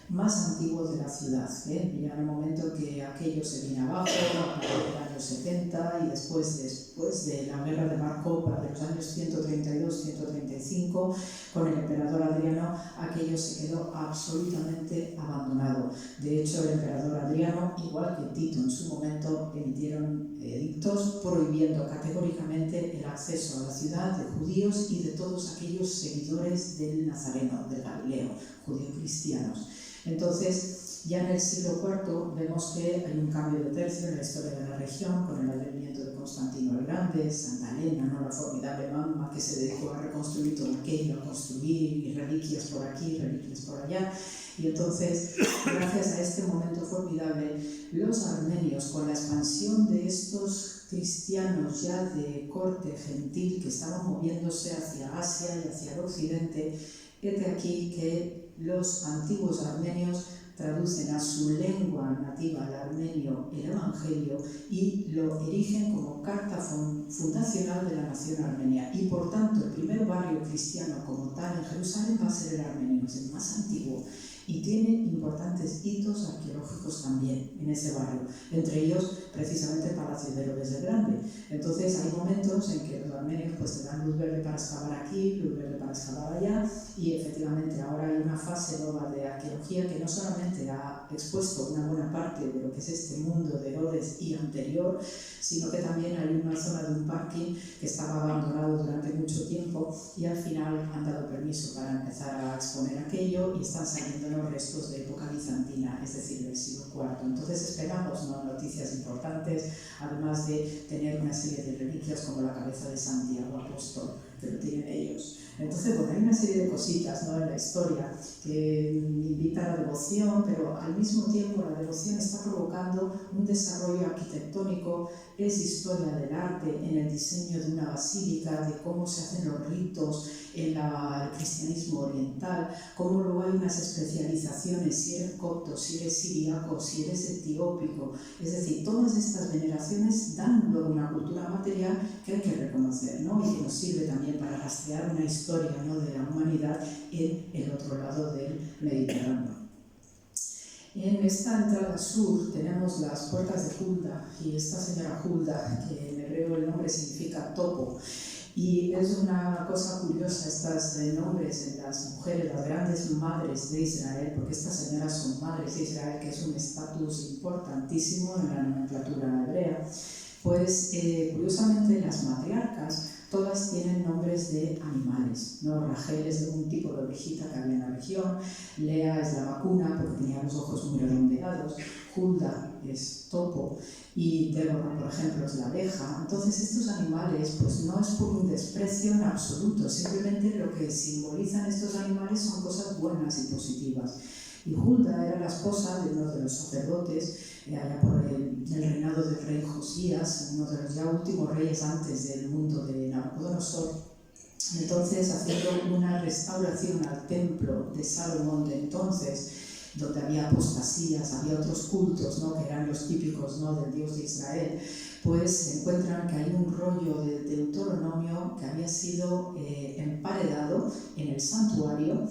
más antiguo de la ciudad. Ya en el momento que aquello se viene abajo, en los años 70, y después de la guerra de Bar Kokhba de los años 132-135, con el emperador Adriano, aquello se quedó absolutamente abandonado. De hecho, el emperador Adriano, igual que Tito en su momento, emitieron edictos prohibiendo categóricamente el acceso a la ciudad de judíos y de todos aquellos seguidores del Nazareno, del Galileo, judío-cristianos. Entonces, ya en el siglo IV vemos que hay un cambio de tercio en la historia de la región, con el advenimiento de Constantino el Grande, Santa Elena, ¿no? La formidable mamma que se dedicó a reconstruir todo aquello, a construir, y reliquias por aquí, reliquias por allá. Y entonces, gracias a este momento formidable, los armenios, con la expansión de estos cristianos ya de corte gentil que estaban moviéndose hacia Asia y hacia el occidente, es de aquí que los antiguos armenios traducen a su lengua nativa, el armenio, el Evangelio y lo erigen como carta fundacional de la nación armenia. Y por tanto, el primer barrio cristiano como tal en Jerusalén va a ser el armenio, es el más antiguo. Y tiene importantes hitos arqueológicos también en ese barrio, entre ellos precisamente el Palacio de Herodes el Grande. Entonces hay momentos en que los armenios pues, te dan luz verde para excavar aquí, luz verde para excavar allá, y efectivamente ahora hay una fase nueva de arqueología que no solamente ha expuesto una buena parte de lo que es este mundo de Herodes y anterior, sino que también hay una zona de un parking que estaba abandonado durante mucho tiempo y al final han dado permiso para empezar a exponer aquello y están saliendo los restos de época bizantina, es decir, del siglo IV. Entonces esperamos noticias importantes, además de tener una serie de reliquias como la cabeza de Santiago Apóstol, que lo tienen ellos. Entonces, bueno, hay una serie de cositas, ¿no?, en la historia que invitan a la devoción, pero al mismo tiempo la devoción está provocando un desarrollo arquitectónico, es historia del arte en el diseño de una basílica, de cómo se hacen los ritos en el cristianismo oriental, cómo luego hay unas especializaciones, si eres copto, si eres siríaco, si eres etiópico, es decir, todas estas veneraciones dan luego una cultura material que hay que reconocer, ¿no?, y que nos sirve también para rastrear una historia, ¿no?, de la humanidad en el otro lado del Mediterráneo. En esta entrada sur tenemos las puertas de Hulda, y esta señora Hulda, que en hebreo el nombre significa topo, y es una cosa curiosa estos nombres en las mujeres, las grandes madres de Israel, porque estas señoras son madres de Israel, que es un estatus importantísimo en la nomenclatura hebrea. Pues curiosamente las matriarcas todas tienen nombres de animales, ¿no? Rachel es de un tipo de ovejita que había en la región, Lea es la vacuna porque tenía los ojos muy redondeados, Hulda es topo y Débora, por ejemplo, es la abeja. Entonces estos animales pues no es por un desprecio en absoluto, simplemente lo que simbolizan estos animales son cosas buenas y positivas. Y Hulda era la esposa de uno de los sacerdotes allá por el reinado del rey Josías, uno de los ya últimos reyes antes del mundo de Nabucodonosor. Entonces, haciendo una restauración al templo de Salomón de entonces, donde había apostasías, había otros cultos, ¿no?, que eran los típicos, ¿no?, del Dios de Israel, pues se encuentran que hay un rollo de Deuteronomio que había sido emparedado en el santuario,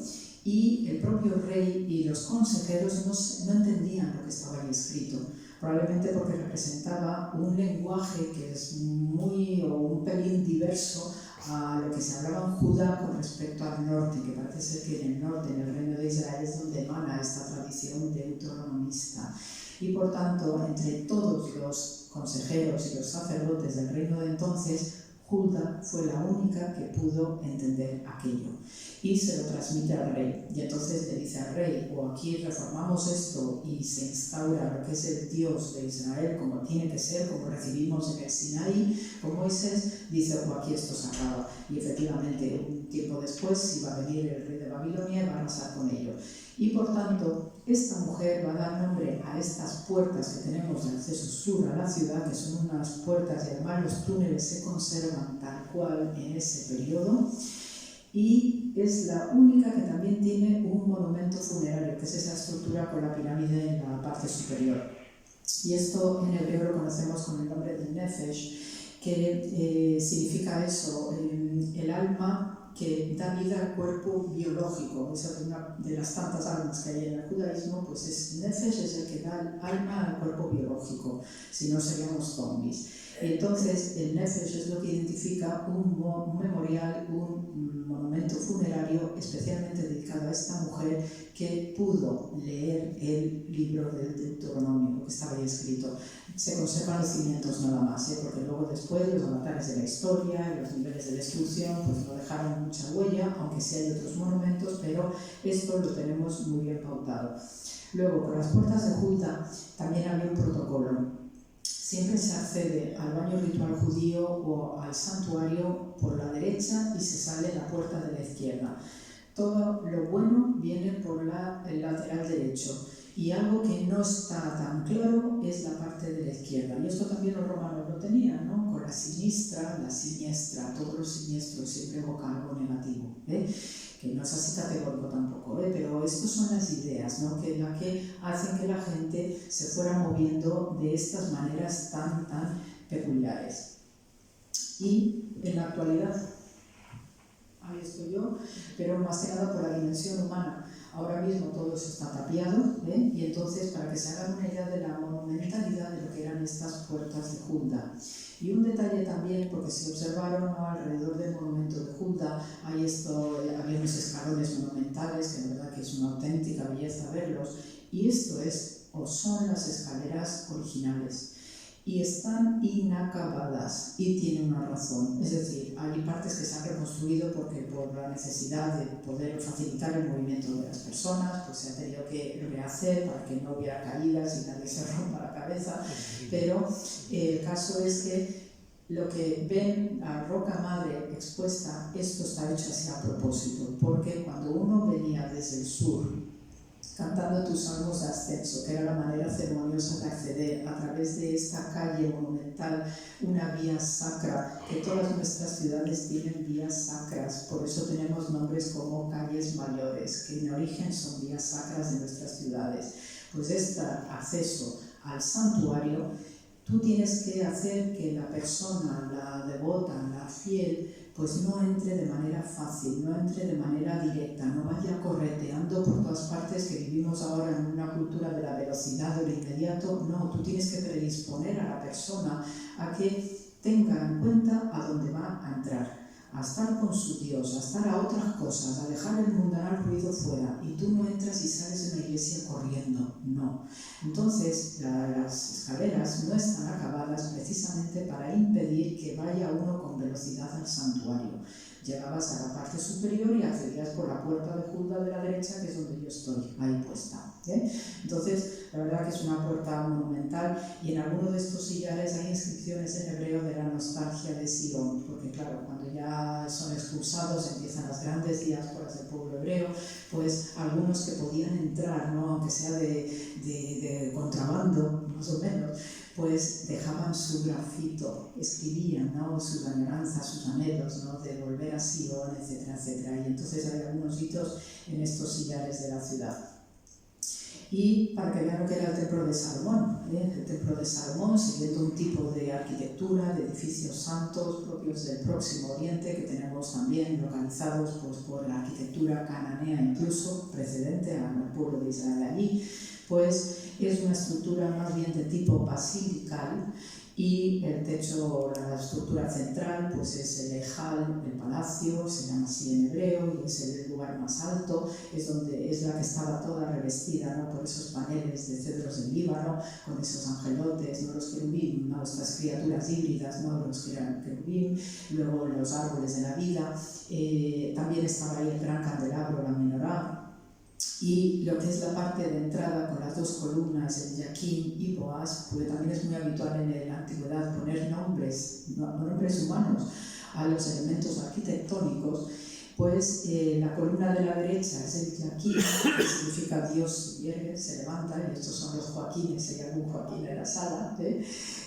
y el propio rey y los consejeros no entendían lo que estaba ahí escrito, probablemente porque representaba un lenguaje que es un pelín diverso a lo que se hablaba en Judá con respecto al norte, que parece ser que en el norte, en el reino de Israel, es donde emana esta tradición deuteronomista. Y por tanto, entre todos los consejeros y los sacerdotes del reino de entonces, Hulda fue la única que pudo entender aquello y se lo transmite al rey. Y entonces le dice al rey: o aquí reformamos esto y se instaura lo que es el Dios de Israel como tiene que ser, como recibimos en el Sinaí con Moisés, dice, o aquí esto se acaba. Y efectivamente, un tiempo después iba a venir el rey de Babilonia y va a arrasar con ello. Y por tanto, esta mujer va a dar nombre a estas puertas que tenemos de acceso sur a la ciudad, que son unas puertas, y además los túneles se conservan tal cual en ese periodo, y es la única que también tiene un monumento funerario, que es esa estructura con la pirámide en la parte superior. Y esto en hebreo lo conocemos con el nombre de Nefesh, que significa eso, el alma que da vida al cuerpo biológico. Esa es una de las tantas almas que hay en el judaísmo, pues Nefesh es el que da alma al cuerpo biológico, si no seríamos zombies. Y entonces el Nefesh es lo que identifica un memorial, un monumento funerario especialmente dedicado a esta mujer que pudo leer el libro del Deuteronomio, que estaba ahí escrito. Se conservan los cimientos nada más, porque luego después los avatares de la historia y los niveles de destrucción pues no dejaron mucha huella, aunque sí hay otros monumentos, pero esto lo tenemos muy bien pautado. Luego, por las puertas de Hulda también había un protocolo. Siempre se accede al baño ritual judío o al santuario por la derecha y se sale la puerta de la izquierda. Todo lo bueno viene por el lateral derecho, y algo que no está tan claro es la parte de la izquierda. Y esto también los romanos lo tenían, ¿no? Con la siniestra, todos los siniestros siempre evocan algo negativo, que que no es así categórico tampoco, pero estas son las ideas, ¿no? que hacen que la gente se fuera moviendo de estas maneras tan peculiares. Y en la actualidad, ahí estoy yo, pero más que nada por la dimensión humana. Ahora mismo todo eso está tapiado, y entonces para que se hagan una idea de la monumentalidad de lo que eran estas puertas de Hulda. Y un detalle también, porque si observaron, ¿no? Alrededor del monumento de Hulda había unos escalones monumentales, que la verdad que es una auténtica belleza verlos, y esto son las escaleras originales. Y están inacabadas, y tienen una razón. Es decir, hay partes que se han reconstruido porque por la necesidad de poder facilitar el movimiento de las personas, pues se ha tenido que rehacer para que no hubiera caídas y nadie se rompa la cabeza. Pero el caso es que lo que ven, la roca madre expuesta, esto está hecho así a propósito, porque cuando uno venía desde el sur, cantando tus salmos de ascenso, que era la manera ceremoniosa de acceder a través de esta calle monumental, una vía sacra, que todas nuestras ciudades tienen vías sacras, por eso tenemos nombres como calles mayores, que en origen son vías sacras de nuestras ciudades. Pues este acceso al santuario, tú tienes que hacer que la persona, la devota, la fiel, pues no entre de manera fácil, no entre de manera directa, no vaya correteando por todas partes, que vivimos ahora en una cultura de la velocidad, de lo inmediato. No, tú tienes que predisponer a la persona a que tenga en cuenta a dónde va a entrar, a estar con su Dios, a estar a otras cosas, a dejar el mundanal ruido fuera, y tú no entras y sales de la iglesia corriendo, no. Entonces las escaleras no están acabadas precisamente para impedir que vaya uno con velocidad al santuario. Llegabas a la parte superior y accedías por la puerta de Hulda de la derecha, que es donde yo estoy, ahí puesta. Entonces, la verdad que es una puerta monumental, y en alguno de estos sillares hay inscripciones en hebreo de la nostalgia de Sion, porque claro, cuando ya son expulsados, empiezan las grandes diásporas del pueblo hebreo, pues algunos que podían entrar, ¿no? Aunque sea de contrabando, más o menos, pues dejaban su grafito, escribían, ¿no? Sus añoranzas, sus anhelos, ¿no? De volver a Sion, etcétera, etcétera. Y entonces hay algunos hitos en estos sillares de la ciudad. Y para que vean lo que era el templo de Salomón, el templo de Salomón, siguiendo un tipo de arquitectura, de edificios santos propios del Próximo Oriente, que tenemos también localizados pues, por la arquitectura cananea, incluso precedente al pueblo de Israel allí, pues es una estructura más bien de tipo basilical, y el techo, la estructura central, pues es el ejal, el palacio, se llama así en hebreo, y es el lugar más alto, es la que estaba toda revestida, ¿no? Por esos paneles de cedros del Líbano, con esos angelotes, ¿no? Los querubín, ¿no? Estas criaturas híbridas, ¿no? Los que eran querubín, luego los árboles de la vida, también estaba ahí el gran candelabro, la menorá, y lo que es la parte de entrada con las dos columnas, el Yaquín y Boaz, porque también es muy habitual en la antigüedad poner nombres humanos a los elementos arquitectónicos, pues la columna de la derecha es el Yaquín, que significa Dios hierve, se levanta, y estos son los Joaquines, hay algún Joaquín en la sala,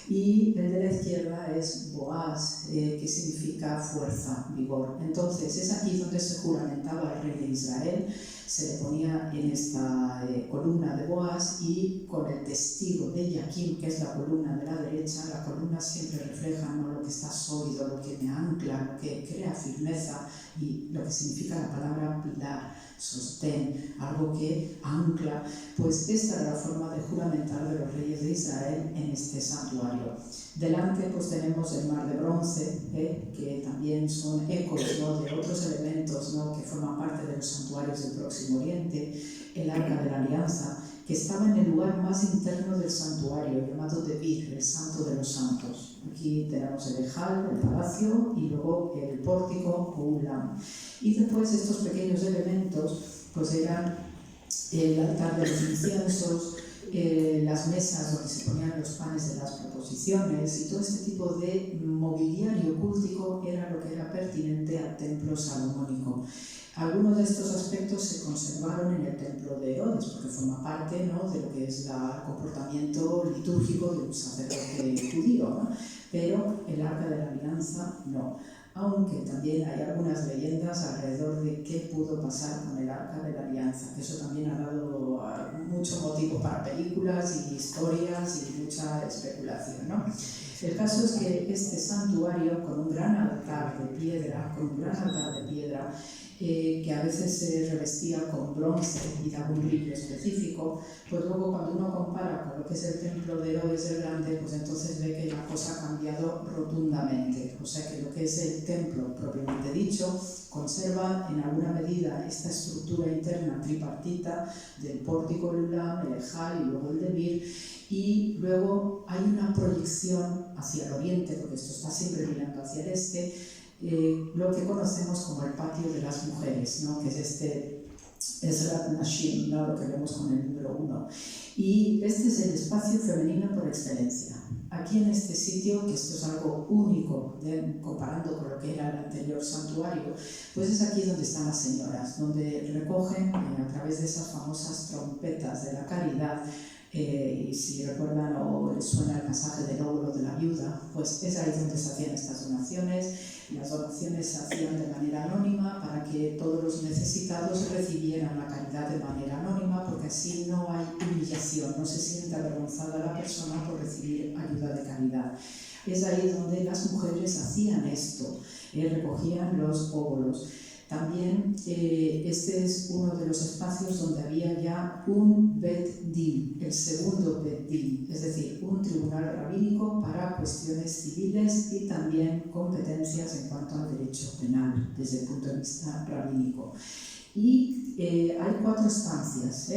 y el de la izquierda es Boaz, que significa fuerza, vigor. Entonces es aquí donde se juramentaba el rey de Israel, se le ponía en esta columna de Boaz, y con el testigo de Yaquín, que es la columna de la derecha. La columna siempre refleja, ¿no? Lo que está sólido, lo que me ancla, lo que crea firmeza, y lo que significa la palabra pilar, sostén, algo que ancla. Pues esta era la forma de juramentar de los reyes de Israel en este santuario. Delante pues tenemos el mar de bronce, que también son ecos, ¿no? De otros elementos, ¿no? Que forman parte de los santuarios del Próximo Oriente, el arca de la alianza, que estaba en el lugar más interno del santuario, llamado Debir, el santo de los santos. Aquí tenemos el ejal, el palacio, y luego el pórtico o ulam. Y después estos pequeños elementos pues eran el altar de los inciensos, las mesas donde se ponían los panes de las proposiciones, y todo este tipo de mobiliario cúltico era lo que era pertinente al templo salomónico. Algunos de estos aspectos se conservaron en el templo de Herodes, porque forma parte, ¿no? De lo que es el comportamiento litúrgico de un sacerdote judío, ¿no? Pero el arca de la alianza no. aunque también hay algunas leyendas alrededor de qué pudo pasar con el Arca de la Alianza, que eso también ha dado mucho motivo para películas y historias y mucha especulación, ¿no? El caso es que este santuario, con un gran altar de piedra, que a veces se revestía con bronce y daba un brillo específico, pues luego cuando uno compara con lo que es el templo de Herodes el Grande, pues entonces ve que la cosa ha cambiado rotundamente. O sea que lo que es el templo propiamente dicho conserva en alguna medida esta estructura interna tripartita del pórtico, el ulam, el ejal y luego el debir, y luego hay una proyección hacia el oriente, porque esto está siempre mirando hacia el este, lo que conocemos como el patio de las mujeres, ¿no? Que es este Ezrat Nashim, ¿no? Lo que vemos con el número 1. Y este es el espacio femenino por excelencia. Aquí en este sitio, que esto es algo único, comparando con lo que era el anterior santuario, pues es aquí donde están las señoras, donde recogen a través de esas famosas trompetas de la caridad. Y si recuerdan o les suena el pasaje del óvulo de la viuda, pues es ahí donde se hacían estas donaciones. Las donaciones se hacían de manera anónima para que todos los necesitados recibieran la caridad de manera anónima, porque así no hay humillación, no se siente avergonzada la persona por recibir ayuda de caridad. Es ahí donde las mujeres hacían esto, recogían los óvulos. También este es uno de los espacios donde había ya un Bet Din, el segundo Bet Din, es decir, un tribunal rabínico para cuestiones civiles y también competencias en cuanto al derecho penal desde el punto de vista rabínico. Y hay 4 estancias,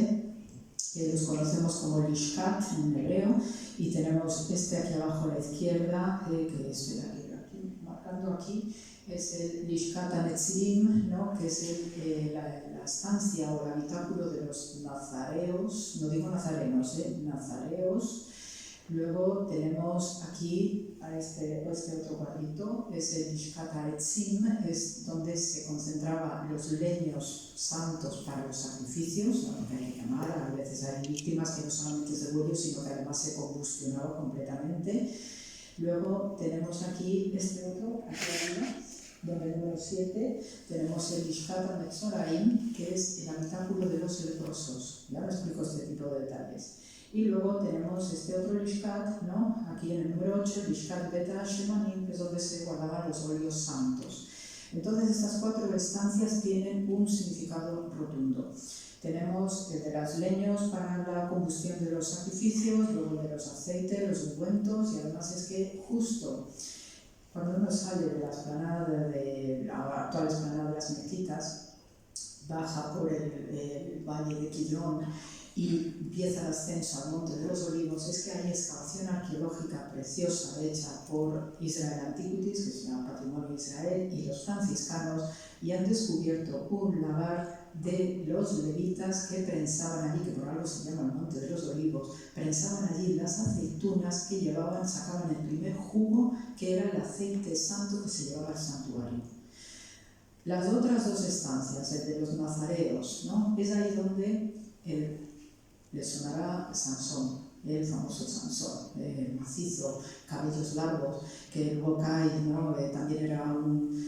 que los conocemos como Lishkat en hebreo, y tenemos este aquí abajo a la izquierda, que estoy aquí marcando aquí, es el Lishkat HaNetzilim, ¿no? Que es la estancia o el habitáculo de los nazareos, no digo nazarenos, nazareos. Luego tenemos aquí a este otro cuadrito, es el Lishkat HaEtzim, es donde se concentraban los leños santos para los sacrificios, ¿no? Que hay que quemar, a veces hay víctimas que no solamente se devuelven, sino que además se combustionaba completamente. Luego tenemos aquí este otro, aquí arriba, donde el número 7 tenemos el Lishkat HaMetzoraim, que es el habitáculo de los leprosos. Ya os explico este tipo de detalles. Y luego tenemos este otro Lishkat, ¿no? Aquí en el número 8, el Lishkat Bet HaShemanim, que es donde se guardaban los óleos santos. Entonces estas 4 estancias tienen un significado rotundo. Tenemos el de los leños para la combustión de los sacrificios, luego el de los aceites, los ungüentos, y además es que justo cuando uno sale de la explanada de la actual explanada de las Mezquitas, baja por el valle de Kidrón y empieza el ascenso al Monte de los Olivos, es que hay excavación arqueológica preciosa hecha por Israel Antiquities, que es un patrimonio de Israel, y los franciscanos, y han descubierto un lagar de los levitas que prensaban allí, que por algo se llama el Monte de los Olivos, prensaban allí las aceitunas que llevaban, sacaban el primer jugo, que era el aceite santo que se llevaba al santuario. Las otras 2 estancias, el de los nazareos, ¿no? Es ahí donde le sonará Sansón, el famoso Sansón, macizo, cabellos largos, que luego cae, ¿no? También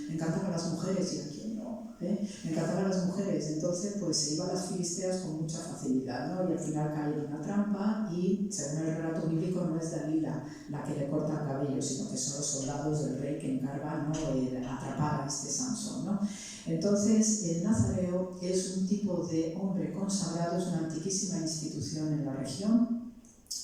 encantaba a las mujeres, y a quién no, me encantaban las mujeres, entonces pues se iba a las filisteas con mucha facilidad, ¿no? Y al final cae en una trampa y, según el relato bíblico, no es Dalila la que le corta el cabello, sino que son los soldados del rey que encargan, ¿no? Atrapar a este Sansón, ¿no? Entonces, el nazareo es un tipo de hombre consagrado, es una antiquísima institución en la región,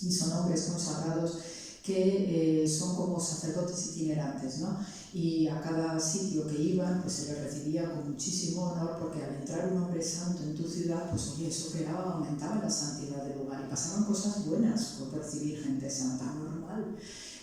y son hombres consagrados que son como sacerdotes itinerantes, ¿no? Y a cada sitio que iban, pues se les recibía con muchísimo honor, porque al entrar un hombre santo en tu ciudad, pues oye, eso creaba, aumentaba la santidad del lugar, y pasaban cosas buenas por percibir gente santa, normal.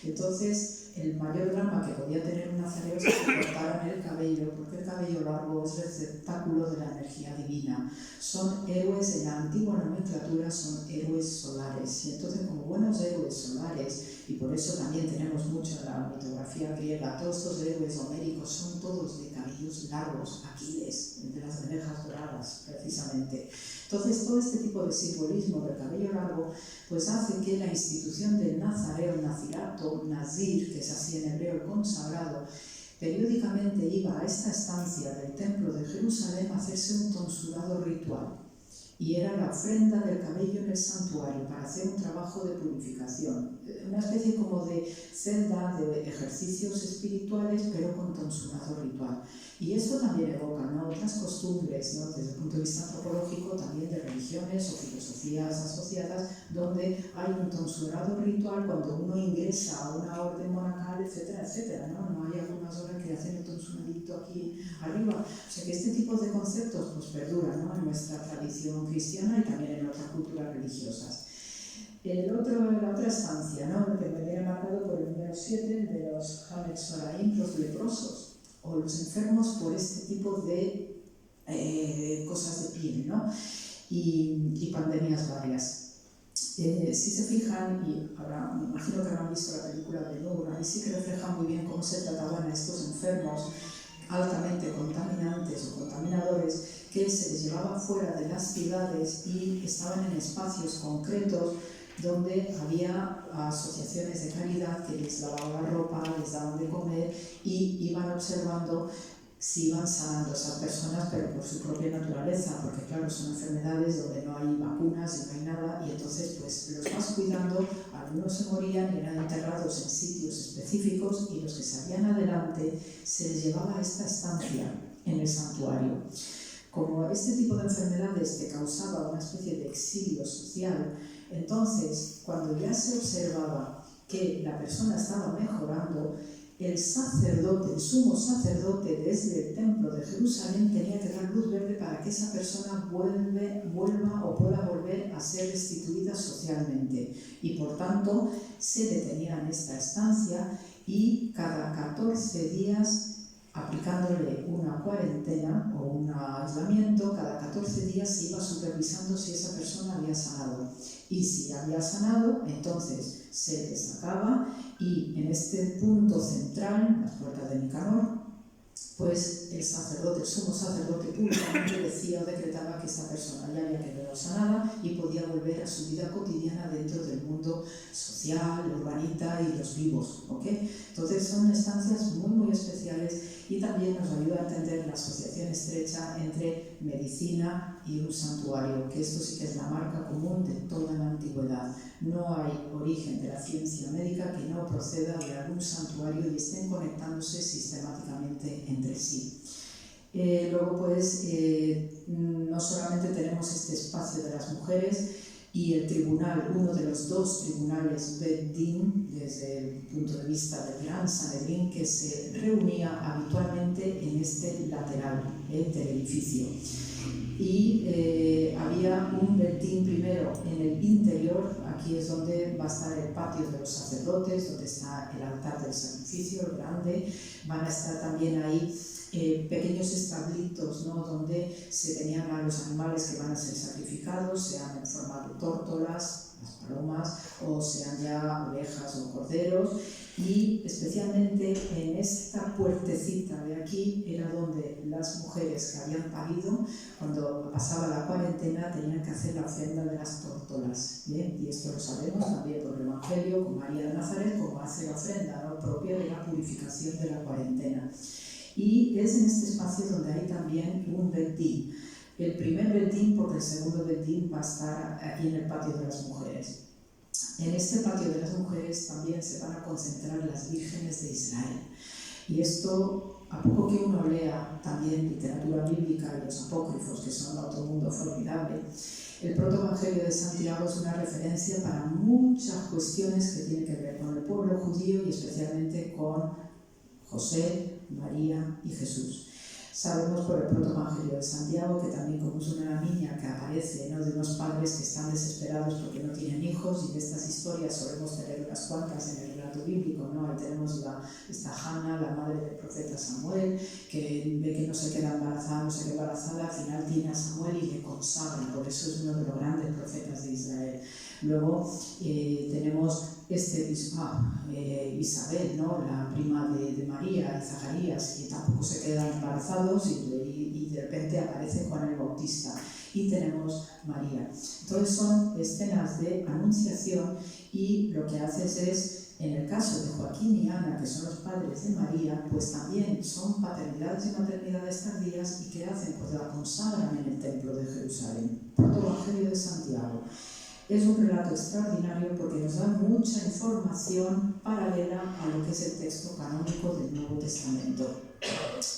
Entonces, el mayor drama que podía tener un nazareo es que le cortaran el cabello, porque el cabello largo es receptáculo de la energía divina. Son héroes, en la antigua nomenclatura son héroes solares, y entonces como buenos héroes solares, y por eso también tenemos mucho en la mitología griega, todos estos héroes homéricos son todos de cabellos largos, Aquiles, de las orejas doradas, precisamente. Entonces, todo este tipo de simbolismo del cabello largo pues hace que la institución del nazareo, nazirato, nazir, que es así en hebreo, el consagrado, periódicamente iba a esta estancia del templo de Jerusalén a hacerse un tonsurado ritual. Y era la ofrenda del cabello en el santuario para hacer un trabajo de purificación, una especie como de celda de ejercicios espirituales, pero con tonsurado ritual. Y esto también evoca, ¿no?, otras costumbres, ¿no?, desde el punto de vista antropológico, también de religiones o filosofías asociadas, donde hay un tonsurado ritual cuando uno ingresa a una orden monacal, etcétera, etcétera, ¿no? No hay algunas horas que hacen el tonsuradito aquí arriba. O sea que este tipo de conceptos pues perduran, ¿no?, en nuestra tradición cristiana y también en otras culturas religiosas. La otra estancia, ¿no?, que me viene marcado por el número 7, de los Hametzoraim, los leprosos, o los enfermos por este tipo de cosas de piel, ¿no?, y pandemias varias. Si se fijan, y ahora me imagino que habrán visto la película de Nur, ahí sí que refleja muy bien cómo se trataban a estos enfermos altamente contaminantes o contaminadores, que se les llevaba fuera de las ciudades y estaban en espacios concretos donde había asociaciones de caridad que les lavaban la ropa, les daban de comer y iban observando si iban sanando a esas personas, pero por su propia naturaleza, porque claro, son enfermedades donde no hay vacunas y no hay nada, y entonces pues los vas cuidando, algunos se morían y eran enterrados en sitios específicos, y los que salían adelante se les llevaba a esta estancia en el santuario. Como este tipo de enfermedades te causaba una especie de exilio social, entonces cuando ya se observaba que la persona estaba mejorando, el sacerdote, el sumo sacerdote desde el templo de Jerusalén tenía que dar luz verde para que esa persona vuelva o pueda volver a ser restituida socialmente. Y por tanto se detenía en esta estancia y cada 14 días, aplicándole una cuarentena o un aislamiento, cada 14 días se iba supervisando si esa persona había sanado. Y si había sanado, entonces se destacaba, y en este punto central, las puertas de Nicanor, pues el sacerdote, el sumo sacerdote públicamente decía o decretaba que esta persona ya había quedado sanada y podía volver a su vida cotidiana dentro del mundo social, urbanita y los vivos, ¿ok? Entonces son estancias muy, muy especiales, y también nos ayuda a entender la asociación estrecha entre medicina y un santuario, que esto sí que es la marca común de toda la antigüedad. No hay origen de la ciencia médica que no proceda de algún santuario y estén conectándose sistemáticamente entre sí. Luego, pues, no solamente tenemos este espacio de las mujeres y el tribunal, uno de los dos tribunales Bet Din, desde el punto de vista del Gran Sanedrín, que se reunía habitualmente en este lateral del edificio. Y había un Bet Din primero en el interior, aquí es donde va a estar el patio de los sacerdotes, donde está el altar del sacrificio, el grande. Van a estar también ahí pequeños establitos, ¿no?, donde se tenían a los animales que van a ser sacrificados, sean en forma de tórtolas, las palomas, o sean ya ovejas o corderos. Y especialmente en esta puertecita de aquí era donde las mujeres que habían parido, cuando pasaba la cuarentena, tenían que hacer la ofrenda de las tórtolas. ¿Bien? Y esto lo sabemos también por el Evangelio, con María de Nazaret, como hace la ofrenda, ¿no?, propia de la purificación de la cuarentena. Y es en este espacio donde hay también un Bet Din. El primer Bet Din, porque el segundo Bet Din va a estar aquí en el patio de las mujeres. En este patio de las mujeres también se van a concentrar las vírgenes de Israel. Y esto, a poco que uno lea también literatura bíblica y los apócrifos, que son otro mundo formidable, el protoevangelio de Santiago es una referencia para muchas cuestiones que tienen que ver con el pueblo judío y especialmente con José, María y Jesús. Sabemos por el protoevangelio de Santiago que también, como es una niña que aparece, ¿no?, de unos padres que están desesperados porque no tienen hijos, y de estas historias solemos tener unas cuantas en el relato bíblico, ¿no? Ahí tenemos esta Hannah, la madre del profeta Samuel, que ve que no se queda embarazada, al final tiene a Samuel y le consagra, por eso es uno de los grandes profetas de Israel. Luego tenemos Isabel, ¿no?, la prima de María y Zacarías, que tampoco se quedan embarazados y de repente aparece Juan el Bautista. Y tenemos María. Entonces son escenas de anunciación, y lo que haces es En el caso de Joaquín y Ana, que son los padres de María, pues también son paternidades y maternidades tardías y ¿qué hacen? Pues la consagran en el templo de Jerusalén. Protoevangelio de Santiago. Es un relato extraordinario porque nos da mucha información paralela a lo que es el texto canónico del Nuevo Testamento.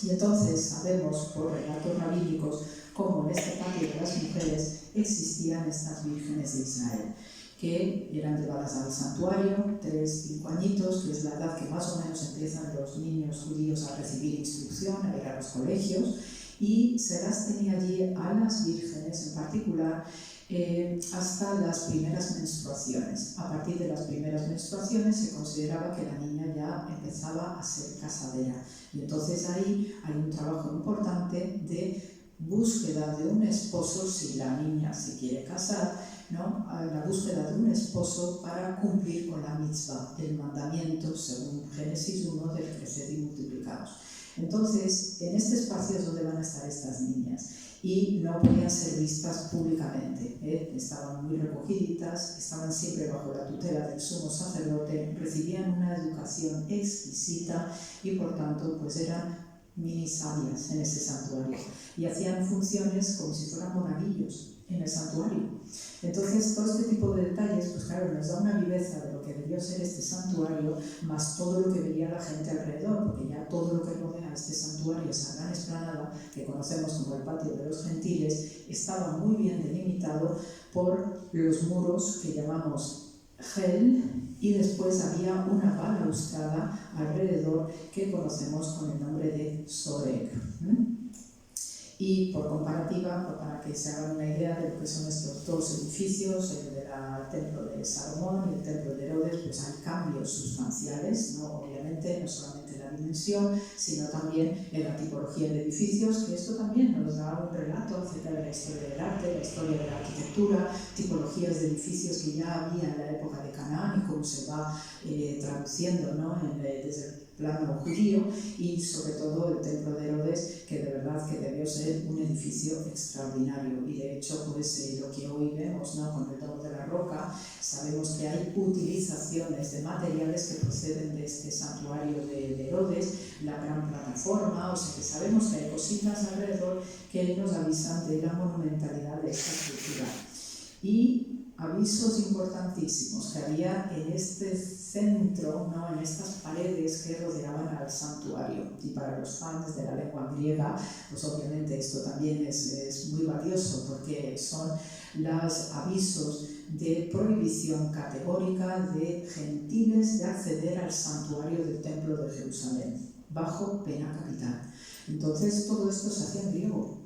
Y entonces sabemos por relatos rabínicos cómo en este patio de las mujeres existían estas vírgenes de Israel, que eran llevadas al santuario, 3-5 añitos, que es la edad que más o menos empiezan los niños judíos a recibir instrucción, a ir a los colegios, y se las tenía allí a las vírgenes en particular hasta las primeras menstruaciones. A partir de las primeras menstruaciones se consideraba que la niña ya empezaba a ser casadera, y entonces ahí hay un trabajo importante de búsqueda de un esposo, si la niña se quiere casar, ¿no? La búsqueda de un esposo para cumplir con la mitzvah, el mandamiento, según Génesis 1, del crecer y multiplicados. Entonces, en este espacio es donde van a estar estas niñas y no podían ser vistas públicamente, estaban muy recogiditas, estaban siempre bajo la tutela del sumo sacerdote, recibían una educación exquisita y por tanto pues eran mini sabias en ese santuario y hacían funciones como si fueran monaguillos en el santuario. Entonces, todo este tipo de detalles, pues claro, nos da una viveza de lo que debió ser este santuario, más todo lo que veía la gente alrededor, porque ya todo lo que rodea este santuario, esa gran explanada que conocemos como el patio de los gentiles, estaba muy bien delimitado por los muros que llamamos gel, y después había una balaustrada alrededor que conocemos con el nombre de soreg. Y por comparativa, para que se hagan una idea de lo que son estos dos edificios, el del templo de Salomón y el templo de Herodes, pues hay cambios sustanciales, ¿no? Obviamente, no solamente en la dimensión, sino también en la tipología de edificios, que esto también nos da un relato acerca de la historia del arte, la historia de la arquitectura, tipologías de edificios que ya había en la época de Canaán y cómo se va traduciendo, ¿no? Desde el plano judío, y sobre todo el templo de Herodes, que de verdad que debió ser un edificio extraordinario, y de hecho pues lo que hoy vemos, ¿no? Con el Domo de la Roca, sabemos que hay utilizaciones de materiales que proceden de este santuario de Herodes, la gran plataforma, o sea que sabemos que hay cositas alrededor que nos avisan de la monumentalidad de esta estructura. Y avisos importantísimos que había en este centro, ¿no? En estas paredes que rodeaban al santuario. Y para los fans de la lengua griega, pues obviamente esto también es muy valioso, porque son los avisos de prohibición categórica de gentiles de acceder al santuario del templo de Jerusalén, bajo pena capital. Entonces todo esto se hacía en griego,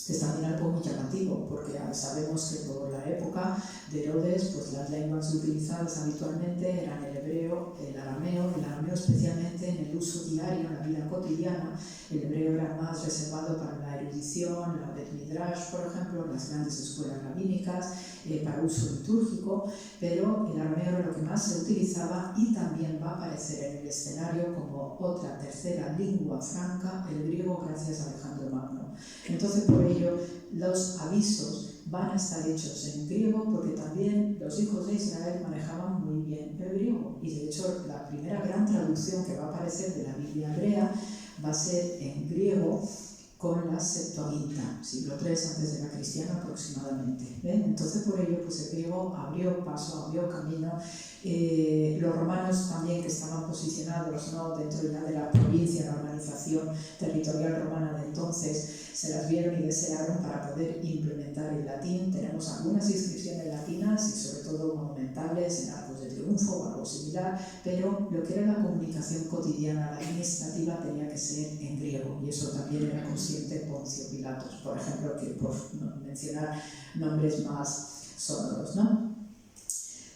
que es también algo muy llamativo, porque sabemos que por la época de Herodes, pues las lenguas utilizadas habitualmente eran el hebreo, el arameo especialmente en el uso diario, en la vida cotidiana. El hebreo era más reservado para la erudición, la Bet Midrash, por ejemplo, las grandes escuelas rabínicas, para uso litúrgico, pero el arameo era lo que más se utilizaba, y también va a aparecer en el escenario como otra tercera lengua franca, el griego, gracias a Alejandro Magno. Entonces, por ello, los avisos van a estar hechos en griego, porque también los hijos de Israel manejaban muy bien el griego, y de hecho la primera gran traducción que va a aparecer de la Biblia hebrea va a ser en griego, con la Septuaginta, siglo III antes de la cristiana aproximadamente. Entonces, por ello, pues el griego abrió paso, abrió camino. Los romanos también, que estaban posicionados, ¿no? Dentro ya de la provincia, la organización territorial romana de entonces, se las vieron y desearon para poder implementar el latín. Tenemos algunas inscripciones latinas y sobre todo monumentales en Arcos de Triunfo o algo similar, pero lo que era la comunicación cotidiana, la administrativa, tenía que ser en griego, y eso también era consciente Poncio Pilatos, por ejemplo, que por mencionar nombres más sonoros, ¿no?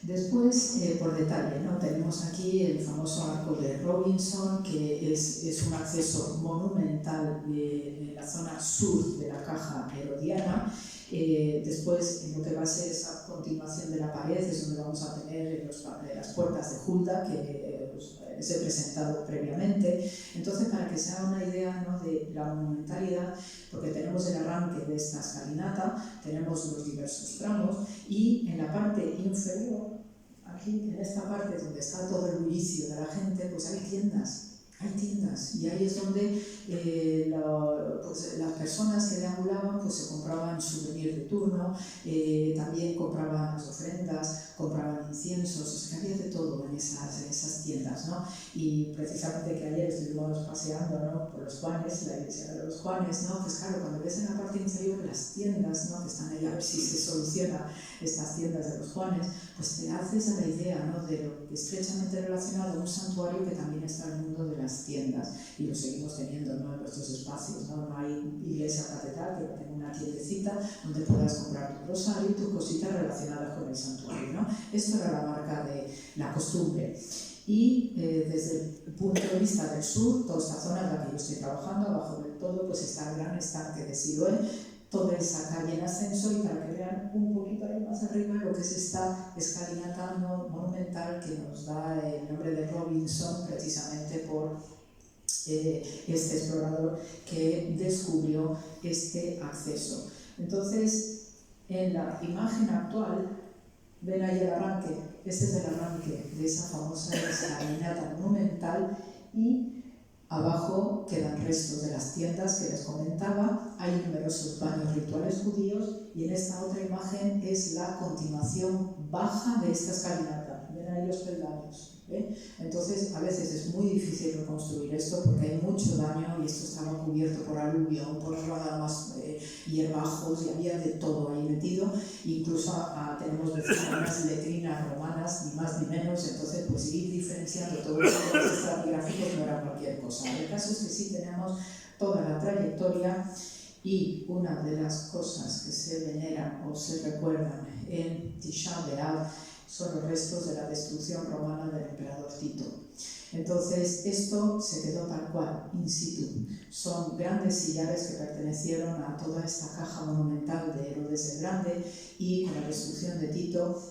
Después, por detalle, ¿no? Tenemos aquí el famoso arco de Robinson, que es un acceso monumental en la zona sur de la caja herodiana. Después, en lo que va a ser esa continuación de la pared, es donde vamos a tener las puertas de Hulda, que les he presentado previamente. Entonces, para que se haga una idea, ¿no? De la monumentalidad, porque tenemos el arranque de esta escalinata, tenemos los diversos tramos, y en la parte inferior aquí en esta parte donde está todo el bullicio de la gente, pues hay tiendas, y ahí es donde pues, las personas que deambulaban pues se compraban souvenirs de turno, también compraban las ofrendas, compraban inciensos, o sea, que había de todo en esas tiendas, ¿no? Y precisamente que ayer estuvimos paseando, ¿no?, por los Juanes, la iglesia de los Juanes, ¿no? Pues claro, cuando ves en la parte inferior las tiendas, ¿no?, que están ahí a ver si se soluciona estas tiendas de los Juanes, pues te haces a la idea, ¿no?, de lo estrechamente relacionado a un santuario que también está en el mundo de las tiendas, y lo seguimos teniendo, ¿no?, en nuestros espacios, ¿no? No hay iglesia catedral, pero tengo una tiendecita donde puedas comprar tu rosario y tu cosita relacionada con el santuario, ¿no? Esto era la marca de la costumbre. Y desde el punto de vista del sur, toda esta zona en la que yo estoy trabajando, abajo del todo, pues está el gran estanque de Siloé, toda esa calle en ascenso, y para que vean un poquito ahí más arriba lo que es esta escalinata monumental que nos da el nombre de Robinson, precisamente por este explorador que descubrió este acceso. Entonces, en la imagen actual, ven ahí el arranque, este es el arranque de esa famosa escalinata monumental, y abajo quedan restos de las tiendas que les comentaba, hay numerosos baños rituales judíos, y en esta otra imagen es la continuación baja de esta escalinata, ven ahí los peldaños. Entonces, a veces es muy difícil reconstruir esto porque hay mucho daño, y esto estaba cubierto por aluvión, por ramas, hierbajos, y había de todo ahí metido. Incluso tenemos unas letrinas romanas, ni más ni menos. Entonces, pues ir diferenciando todos los estratigráficos no era cualquier cosa. El caso es que sí tenemos toda la trayectoria, y una de las cosas que se veneran o se recuerdan en Tisha B'Av son los restos de la destrucción romana del emperador Tito. Entonces, esto se quedó tal cual, in situ. Son grandes sillares que pertenecieron a toda esta caja monumental de Herodes el Grande, y con la destrucción de Tito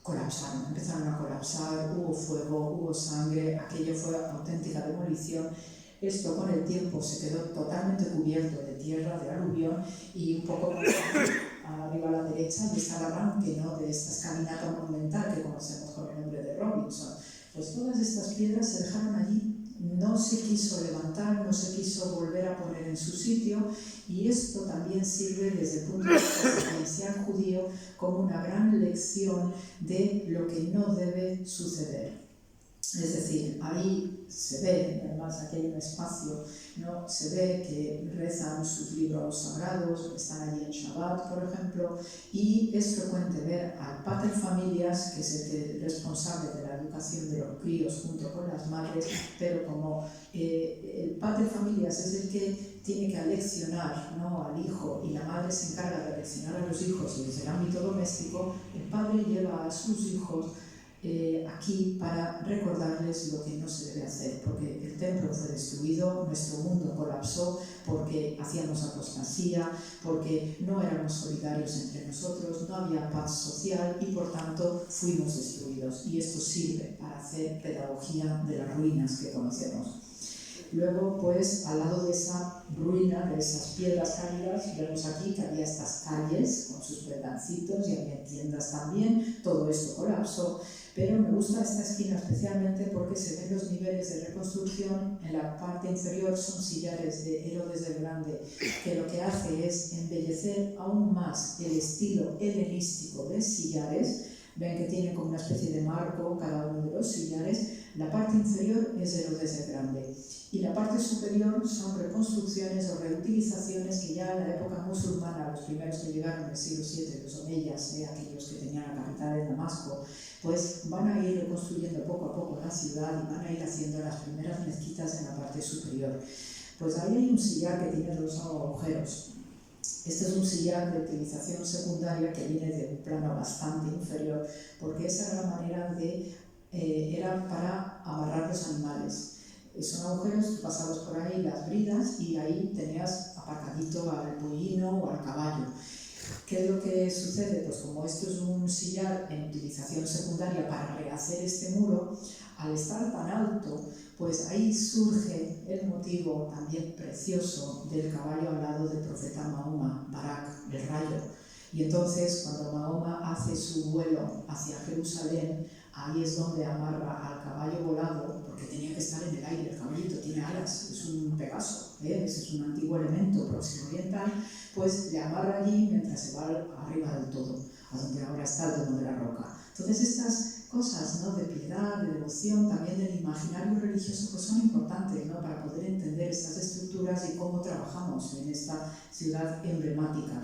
colapsaron, empezaron a colapsar, hubo fuego, hubo sangre, aquello fue auténtica demolición. Esto con el tiempo se quedó totalmente cubierto de tierra, de aluvión, y un poco más arriba a la derecha y está el arranque, ¿no?, de esta escalinata monumental que conocemos con el nombre de Robinson. Pues todas estas piedras se dejaron allí, no se quiso levantar, no se quiso volver a poner en su sitio, y esto también sirve desde el punto de vista secuencial judío como una gran lección de lo que no debe suceder. Es decir, ahí se ve, además aquí hay un espacio, ¿no?, se ve que rezan sus libros sagrados, están allí en Shabbat, por ejemplo, y es frecuente ver al pater familias, que es el responsable de la educación de los críos junto con las madres, pero como el pater familias es el que tiene que aleccionar, ¿no?, al hijo, y la madre se encarga de aleccionar a los hijos desde el ámbito doméstico, el padre lleva a sus hijos aquí para recordarles lo que no se debe hacer, porque el templo fue destruido, nuestro mundo colapsó porque hacíamos apostasía, porque no éramos solidarios entre nosotros, no había paz social, y por tanto fuimos destruidos, y esto sirve para hacer pedagogía de las ruinas que conocemos. Luego, pues, al lado de esa ruina, de esas piedras caídas, vemos aquí que había estas calles con sus pedacitos, y había tiendas también, todo esto colapsó. Pero me gusta esta esquina especialmente porque se ven los niveles de reconstrucción. En la parte inferior son sillares de Herodes el Grande, que lo que hace es embellecer aún más el estilo helenístico de sillares. Ven que tiene como una especie de marco cada uno de los sillares. La parte inferior es Herodes el Grande, y la parte superior son reconstrucciones o reutilizaciones que ya en la época musulmana, los primeros que llegaron en el siglo VII, los omeyas, aquellos que tenían la capital en Damasco, pues van a ir reconstruyendo poco a poco la ciudad, y van a ir haciendo las primeras mezquitas en la parte superior. Pues ahí hay un sillar que tiene 2 agujeros. Este es un sillar de utilización secundaria que viene de un plano bastante inferior, porque esa era la manera era para amarrar los animales. Son agujeros pasados por ahí las bridas, y ahí tenías aparcadito al pollino o al caballo. ¿Qué es lo que sucede? Pues como esto es un sillar en utilización secundaria para rehacer este muro, al estar tan alto, pues ahí surge el motivo también precioso del caballo al lado del profeta Mahoma, Barak, el rayo. Y entonces, cuando Mahoma hace su vuelo hacia Jerusalén, ahí es donde amarra al caballo volado, porque tenía que estar en el aire, el caballito tiene alas, es un Pegaso, ese es un antiguo elemento próximo oriental, pues le amarra allí mientras se va arriba del todo, a donde ahora está el domo de la roca. Entonces estas cosas, ¿no?, de piedad, de devoción, también del imaginario religioso, pues son importantes, ¿no?, para poder entender estas estructuras y cómo trabajamos en esta ciudad emblemática.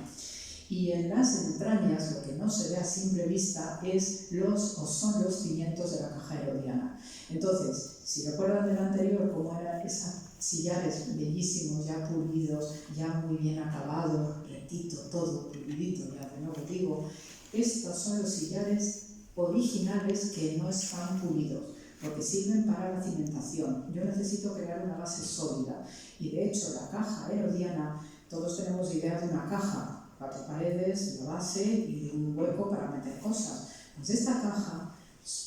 Y en las entrañas, lo que no se ve a simple vista son los cimientos de la caja herodiana. Entonces, si recuerdan del anterior cómo eran esos sillares bellísimos, ya pulidos, ya muy bien acabados, rectito, todo pulidito, ya de nuevo digo, estos son los sillares originales que no están pulidos, porque sirven para la cimentación. Yo necesito crear una base sólida, y de hecho la caja herodiana, todos tenemos idea de una caja, 4 paredes, la base y un hueco para meter cosas. Pues esta caja,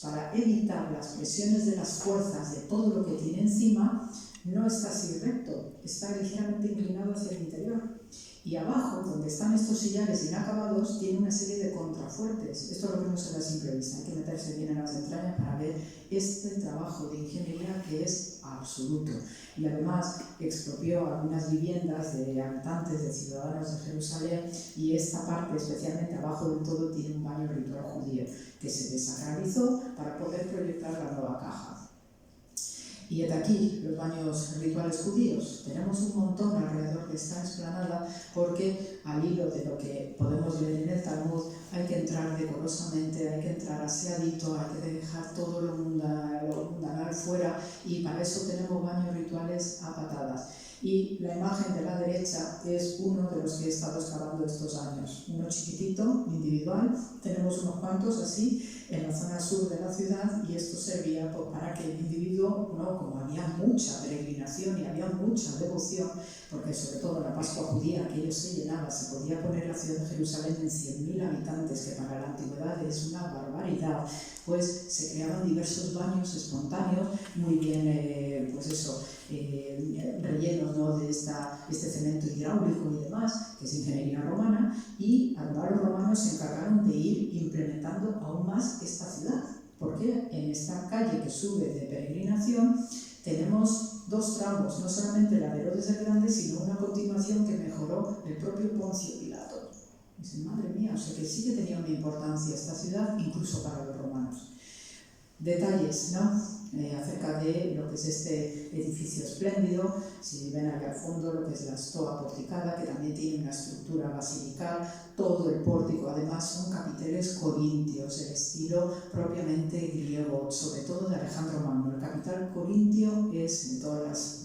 para evitar las presiones de las fuerzas de todo lo que tiene encima, no está así recto, está ligeramente inclinado hacia el interior. Y abajo, donde están estos sillares inacabados, tiene una serie de contrafuertes. Esto es lo que no se ve a simple vista, hay que meterse bien en las entrañas para ver este trabajo de ingeniería que es absoluto. Y además expropió algunas viviendas de habitantes, de ciudadanos de Jerusalén, y esta parte, especialmente abajo del todo, tiene un baño ritual judío que se desacralizó para poder proyectar la nueva caja. Y hasta aquí los baños rituales judíos. Tenemos un montón alrededor de esta explanada porque al hilo de lo que podemos leer en el Talmud hay que entrar decorosamente, hay que entrar aseadito, hay que dejar todo lo mundanal fuera, y para eso tenemos baños rituales a patadas. Y la imagen de la derecha es uno de los que he estado excavando estos años. Uno chiquitito, individual, tenemos unos cuantos así en la zona sur de la ciudad, y esto servía para que el individuo, ¿no?, como había mucha peregrinación y había mucha devoción, porque sobre todo en la Pascua judía aquello se llenaba, se podía poner la ciudad de Jerusalén en 100.000 habitantes, que para la antigüedad es una barbaridad, pues se creaban diversos baños espontáneos, muy bien, rellenos, ¿no?, de este cemento hidráulico y demás, que es ingeniería romana, y además los romanos se encargaron de ir implementando aún más esta ciudad, porque en esta calle que sube de peregrinación tenemos 2 tramos, no solamente la de Herodes el Grande, sino una continuación que mejoró el propio Poncio Pilato. Dicen, madre mía, o sea que sí que tenía una importancia esta ciudad, incluso para los romanos. Detalles, ¿no?, acerca de lo que es este edificio espléndido. Si ven aquí al fondo lo que es la stoa porticada, que también tiene una estructura basilical, todo el pórtico además son capiteles corintios, el estilo propiamente griego, sobre todo de Alejandro Magno. El capitel corintio es de todas las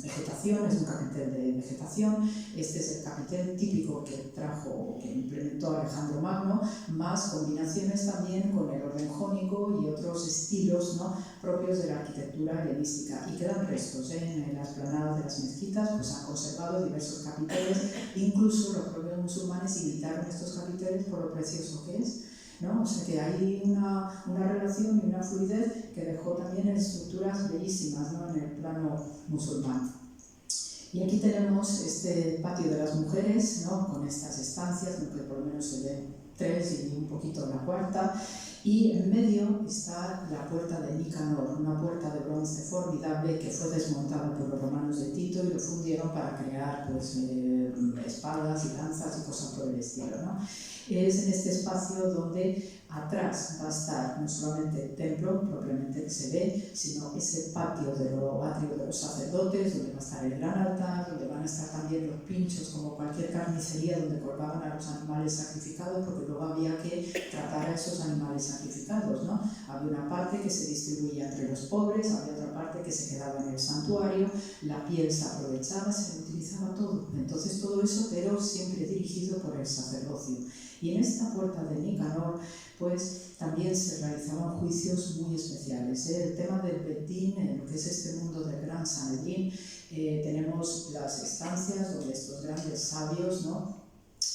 vegetaciones, un capitel de vegetación. Este es el capitel típico que implementó Alejandro Magno, más combinaciones también con el orden jónico y otros estilos, ¿no?, propios de la arquitectura helenística. Y quedan restos, en las planadas de las mezquitas, pues han conservado diversos capiteles, incluso los propios musulmanes imitaron estos capiteles por lo precioso que es, ¿no? O sea que hay una relación y una fluidez que dejó también en estructuras bellísimas, ¿no?, en el plano musulmán. Y aquí tenemos este patio de las mujeres, ¿no?, con estas estancias, aunque por lo menos se ven 3 y un poquito la cuarta, y en medio está la puerta de Nicanor, una puerta de bronce formidable que fue desmontada por los romanos de Tito y lo fundieron para crear, pues, espadas y lanzas y cosas por el estilo, ¿no? Es en este espacio donde atrás va a estar no solamente el templo propiamente que se ve, sino ese patio atrio de los sacerdotes, donde va a estar el gran altar, donde van a estar también los pinchos, como cualquier carnicería donde colgaban a los animales sacrificados, porque luego había que tratar a esos animales sacrificados, ¿no? Había una parte que se distribuía entre los pobres, había otra parte que se quedaba en el santuario, la piel se aprovechaba, se utilizaba todo. Entonces todo eso, pero siempre dirigido por el sacerdocio. Y en esta puerta de Nicanor, pues también se realizaban juicios muy especiales. El tema del Betín, en lo que es este mundo del Gran Sanedrín, tenemos las estancias donde estos grandes sabios, ¿no?,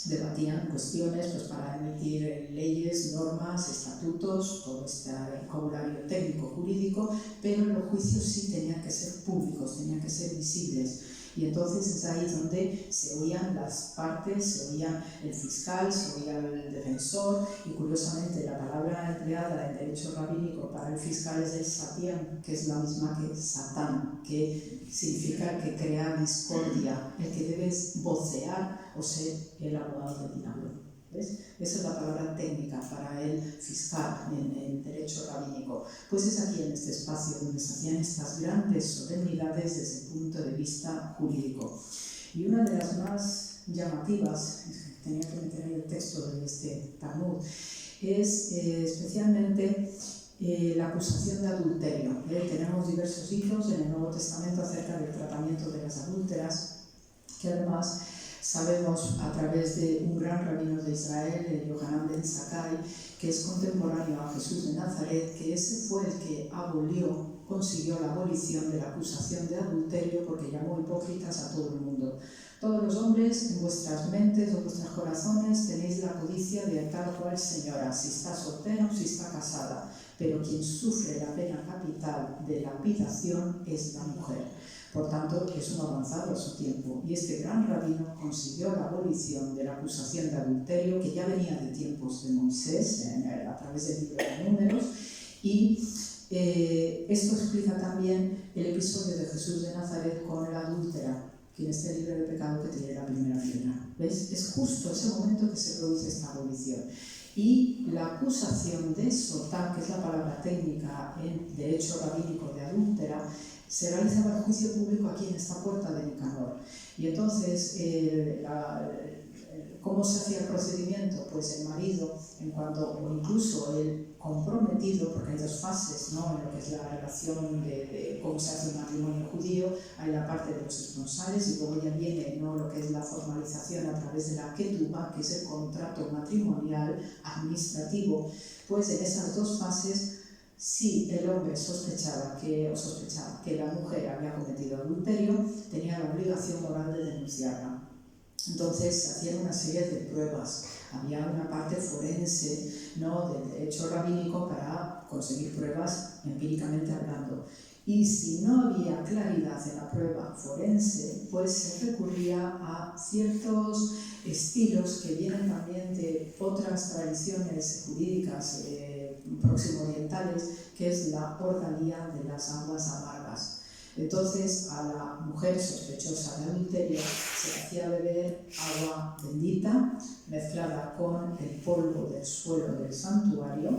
debatían cuestiones, pues, para emitir leyes, normas, estatutos, todo este vocabulario técnico jurídico, pero los juicios sí tenían que ser públicos, tenían que ser visibles. Y entonces es ahí donde se oían las partes, se oía el fiscal, se oía el defensor, y curiosamente la palabra empleada en derecho rabínico para el fiscal es el satián, que es la misma que satán, que significa que crea discordia, el que debes vocear o ser el abogado del diablo. ¿Ves? Esa es la palabra técnica para el fiscal en el derecho rabínico. Pues es aquí en este espacio donde se hacían estas grandes solemnidades desde el punto de vista jurídico. Y una de las más llamativas, tenía que meter ahí el texto de este Talmud, es especialmente la acusación de adulterio. Tenemos diversos hitos en el Nuevo Testamento acerca del tratamiento de las adúlteras, que además sabemos a través de un gran rabino de Israel, el Yohanan ben Zakkai, que es contemporáneo a Jesús de Nazaret, que ese fue el que consiguió la abolición de la acusación de adulterio porque llamó hipócritas a todo el mundo. Todos los hombres en vuestras mentes o vuestros corazones tenéis la codicia de tal cual señora, si está soltera o si está casada, pero quien sufre la pena capital de lapidación es la mujer. Por tanto, es un avanzado a su tiempo, y este gran rabino consiguió la abolición de la acusación de adulterio, que ya venía de tiempos de Moisés, a través del libro de Números, y esto explica también el episodio de Jesús de Nazaret con la adúltera, quien esté libre de pecado que tire la primera piedra. ¿Ves? Es justo ese momento que se produce esta abolición. Y la acusación de sotá, que es la palabra técnica en derecho rabínico de adúltera, se realizaba el juicio público aquí en esta puerta de Nicanor. Y entonces, ¿cómo se hacía el procedimiento? Pues el marido, o incluso el comprometido, porque hay dos fases, ¿no?, en lo que es la relación de cómo se hace un matrimonio judío, hay la parte de los esponsales y luego ya viene, ¿no?, lo que es la formalización a través de la ketubá, que es el contrato matrimonial administrativo. Pues en esas dos fases, si el hombre sospechaba que la mujer había cometido adulterio, tenía la obligación moral de denunciarla. Entonces se hacían una serie de pruebas. Había una parte forense, ¿no?, del derecho rabínico para conseguir pruebas empíricamente hablando. Y si no había claridad en la prueba forense, pues se recurría a ciertos estilos que vienen también de otras tradiciones jurídicas próximo-orientales, que es la ordalía de las aguas amargas. Entonces, a la mujer sospechosa de adulterio se le hacía beber agua bendita mezclada con el polvo del suelo del santuario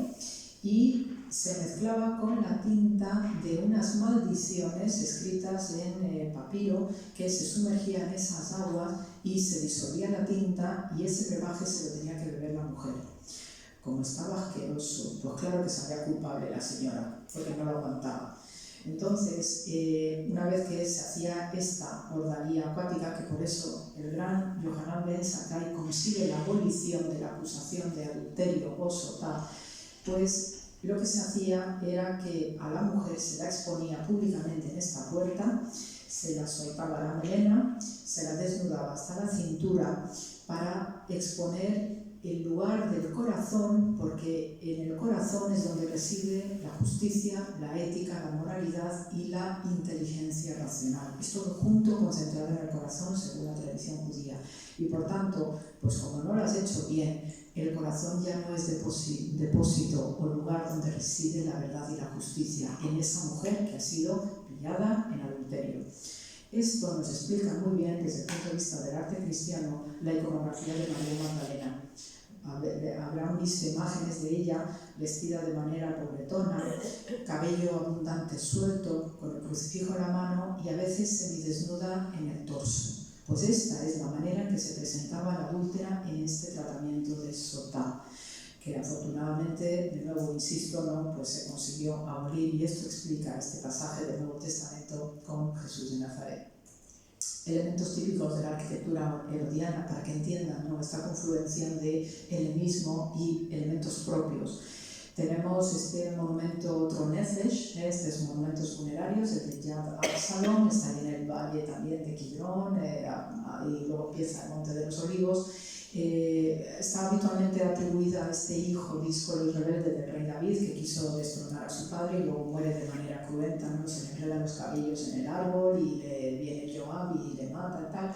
y se mezclaba con la tinta de unas maldiciones escritas en papiro que se sumergían en esas aguas y se disolvía la tinta y ese brebaje se lo tenía que beber la mujer. Como estaba asqueroso, pues claro que salía culpable la señora, porque no lo aguantaba. Entonces, una vez que se hacía esta ordalía acuática, que por eso el gran Yohanan ben Zakkai consigue la abolición de la acusación de adulterio o sotá, pues lo que se hacía era que a la mujer se la exponía públicamente en esta puerta, se la soltaba la melena, se la desnudaba hasta la cintura para exponer el lugar del corazón, porque en el corazón es donde reside la justicia, la ética, la moralidad y la inteligencia racional. Es todo junto, concentrado en el corazón, según la tradición judía. Y por tanto, pues como no lo has hecho bien, el corazón ya no es depósito o lugar donde reside la verdad y la justicia en esa mujer que ha sido pillada en adulterio. Esto nos explica muy bien, desde el punto de vista del arte cristiano, la iconografía de María Magdalena. Habrán visto imágenes de ella vestida de manera pobretona, cabello abundante suelto, con el crucifijo en la mano y a veces semidesnuda en el torso. Pues esta es la manera en que se presentaba la adúltera en este tratamiento de sotá, que afortunadamente, de nuevo insisto, ¿no?, pues se consiguió abolir, y esto explica este pasaje del Nuevo Testamento con Jesús de Nazaret. Elementos típicos de la arquitectura herodiana, para que entiendan, ¿no?, esta confluencia de helenismo y elementos propios. Tenemos este monumento Tronefesh, estos monumentos funerarios, el de Yad Absalom, está en el valle también de Kidrón, y luego empieza el Monte de los Olivos. Está habitualmente atribuida a este hijo díscolo y rebelde del rey David, que quiso destronar a su padre y luego muere de manera cruenta, ¿no? Se le enredan los cabellos en el árbol y viene Joab y le mata y tal.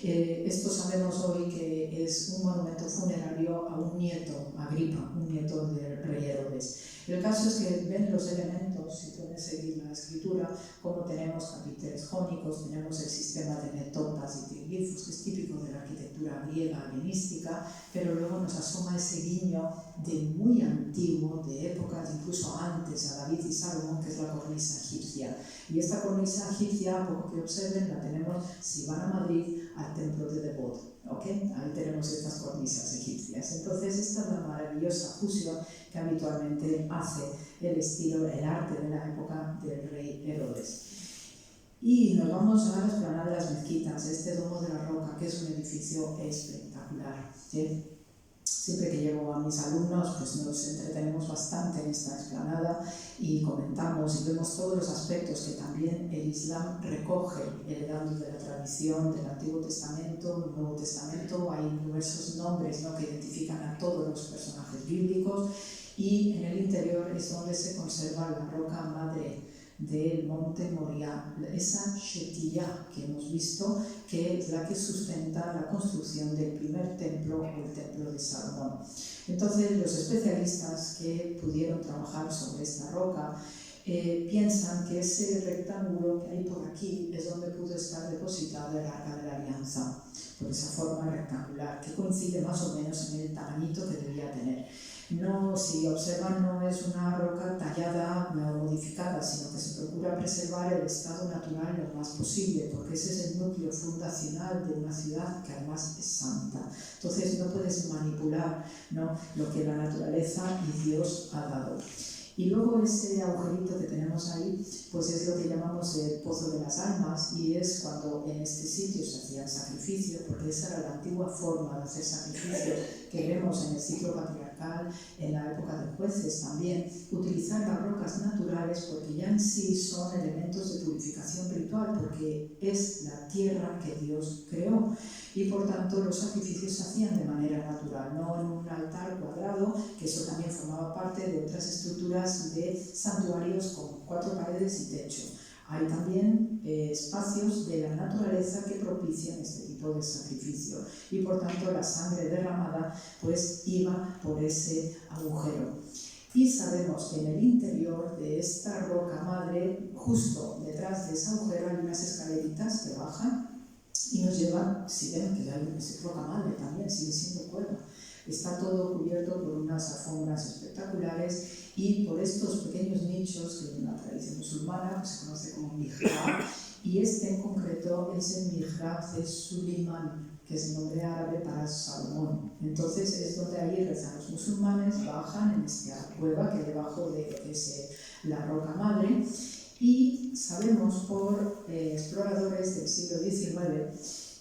Esto sabemos hoy que es un monumento funerario a un nieto, Agripa, un nieto del rey Herodes. El caso es que ven los elementos, si pueden seguir la escritura, como tenemos capiteles jónicos, tenemos el sistema de metopas y triglifos, que es típico de la arquitectura griega helenística, pero luego nos asoma ese guiño de muy antiguo, de épocas incluso antes a David y Salomón, que es la cornisa egipcia. Y esta cornisa egipcia, a poco que observen, la tenemos, si van a Madrid, al templo de Debod. ¿Okay? Ahí tenemos estas cornisas egipcias. Entonces, esta es la maravillosa fusión que habitualmente hace el estilo, el arte de la época del rey Herodes. Y nos vamos a la explanada de las mezquitas, este Domo de la Roca, que es un edificio espectacular. ¿Sí? Siempre que llevo a mis alumnos, pues nos entretenemos bastante en esta explanada y comentamos y vemos todos los aspectos que también el Islam recoge, heredando de la tradición del Antiguo Testamento, Nuevo Testamento. Hay diversos nombres, ¿no?, que identifican a todos los personajes bíblicos, y en el interior es donde se conserva la roca madre del monte Moriah, esa Shetiyah que hemos visto, que es la que sustenta la construcción del primer templo, o el templo de Salomón. Entonces, los especialistas que pudieron trabajar sobre esta roca piensan que ese rectángulo que hay por aquí es donde pudo estar depositado el Arca de la Alianza, por esa forma rectangular, que coincide más o menos en el tamañito que debía tener. No, si observan, no es una roca tallada o modificada, sino que se procura preservar el estado natural lo más posible, porque ese es el núcleo fundacional de una ciudad que además es santa. Entonces no puedes manipular, ¿no?, lo que la naturaleza y Dios ha dado. Y luego ese agujerito que tenemos ahí, pues es lo que llamamos el Pozo de las Almas, y es cuando en este sitio se hacían sacrificios, porque esa era la antigua forma de hacer sacrificios que vemos en el ciclo patriarcal, en la época de Jueces también, utilizar las rocas naturales, porque ya en sí son elementos de purificación ritual, porque es la tierra que Dios creó. Y por tanto los sacrificios se hacían de manera natural, no en un altar cuadrado, que eso también formaba parte de otras estructuras de santuarios con 4 paredes y techo. Hay también espacios de la naturaleza que propician este tipo de sacrificio, y por tanto la sangre derramada pues iba por ese agujero. Y sabemos que en el interior de esta roca madre, justo detrás de ese agujero, hay unas escaleritas que bajan y nos llevan, si ven que hay una roca madre también, sigue siendo cueva. Está todo cubierto por unas alfombras espectaculares, y por estos pequeños nichos que en la tradición musulmana se conoce como mihrab, y este en concreto es el mihrab de Suleiman, que es el nombre árabe para Salomón. Entonces es donde ahí rezan los musulmanes, bajan en esta cueva que hay debajo de lo que es la roca madre. Y sabemos por exploradores del siglo XIX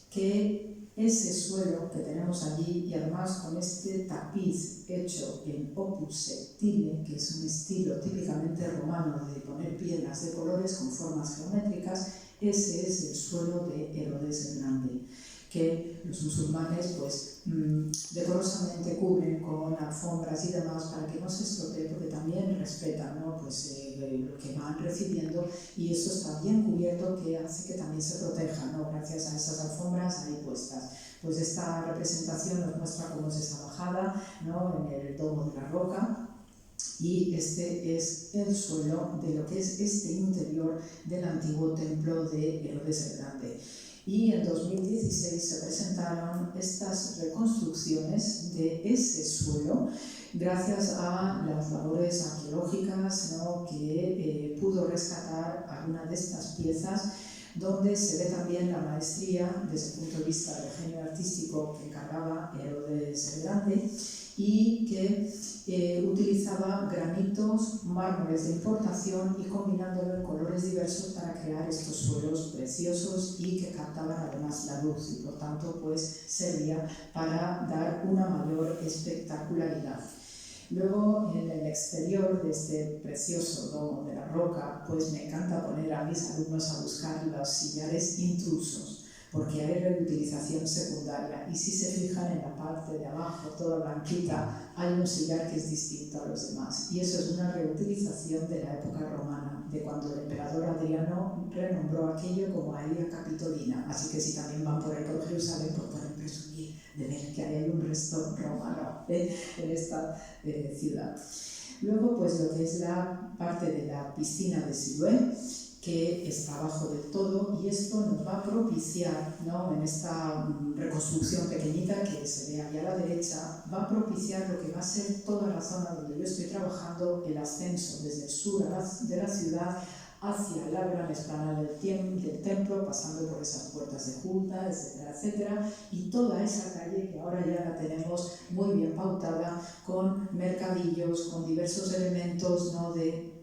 que ese suelo que tenemos allí, y además con este tapiz hecho en opus sectile, que es un estilo típicamente romano de poner piedras de colores con formas geométricas, ese es el suelo de Herodes el Grande, que los musulmanes pues decorosamente cubren con alfombras y demás para que no se estropee, porque también respetan, ¿no?, pues, lo que van recibiendo, y eso está bien cubierto, que hace que también se proteja, ¿no?, gracias a esas alfombras ahí puestas. Pues esta representación nos muestra cómo es esa bajada, ¿no?, en el domo de la roca. Y este es el suelo de lo que es este interior del antiguo templo de Herodes el Grande. Y en 2016 se presentaron estas reconstrucciones de ese suelo gracias a las labores arqueológicas, ¿no?, que pudo rescatar alguna de estas piezas, donde se ve también la maestría desde el punto de vista del genio artístico que encargaba Herodes el Grande, y que utilizaba granitos, mármoles de importación, y combinándolo en colores diversos para crear estos suelos preciosos y que captaban además la luz, y por tanto pues servía para dar una mayor espectacularidad. Luego, en el exterior de este precioso domo de la roca, pues me encanta poner a mis alumnos a buscar los sillares intrusos, porque hay reutilización secundaria. Y si se fijan en la parte de abajo, toda blanquita, hay un sillar que es distinto a los demás. Y eso es una reutilización de la época romana, de cuando el emperador Adriano renombró aquello como Aelia Capitolina. Así que si también van por ahí por Jerusalén, pues pueden presumir de ver que hay un resto romano en esta ciudad. Luego, pues lo que es la parte de la piscina de Siloé, que está abajo del todo, y esto nos va a propiciar, ¿no?, en esta reconstrucción pequeñita que se ve ahí a la derecha, va a propiciar lo que va a ser toda la zona donde yo estoy trabajando, el ascenso desde el sur de la ciudad hacia la gran explanada del templo, pasando por esas puertas de junta, etcétera, etcétera, y toda esa calle que ahora ya la tenemos muy bien pautada, con mercadillos, con diversos elementos, ¿no?, de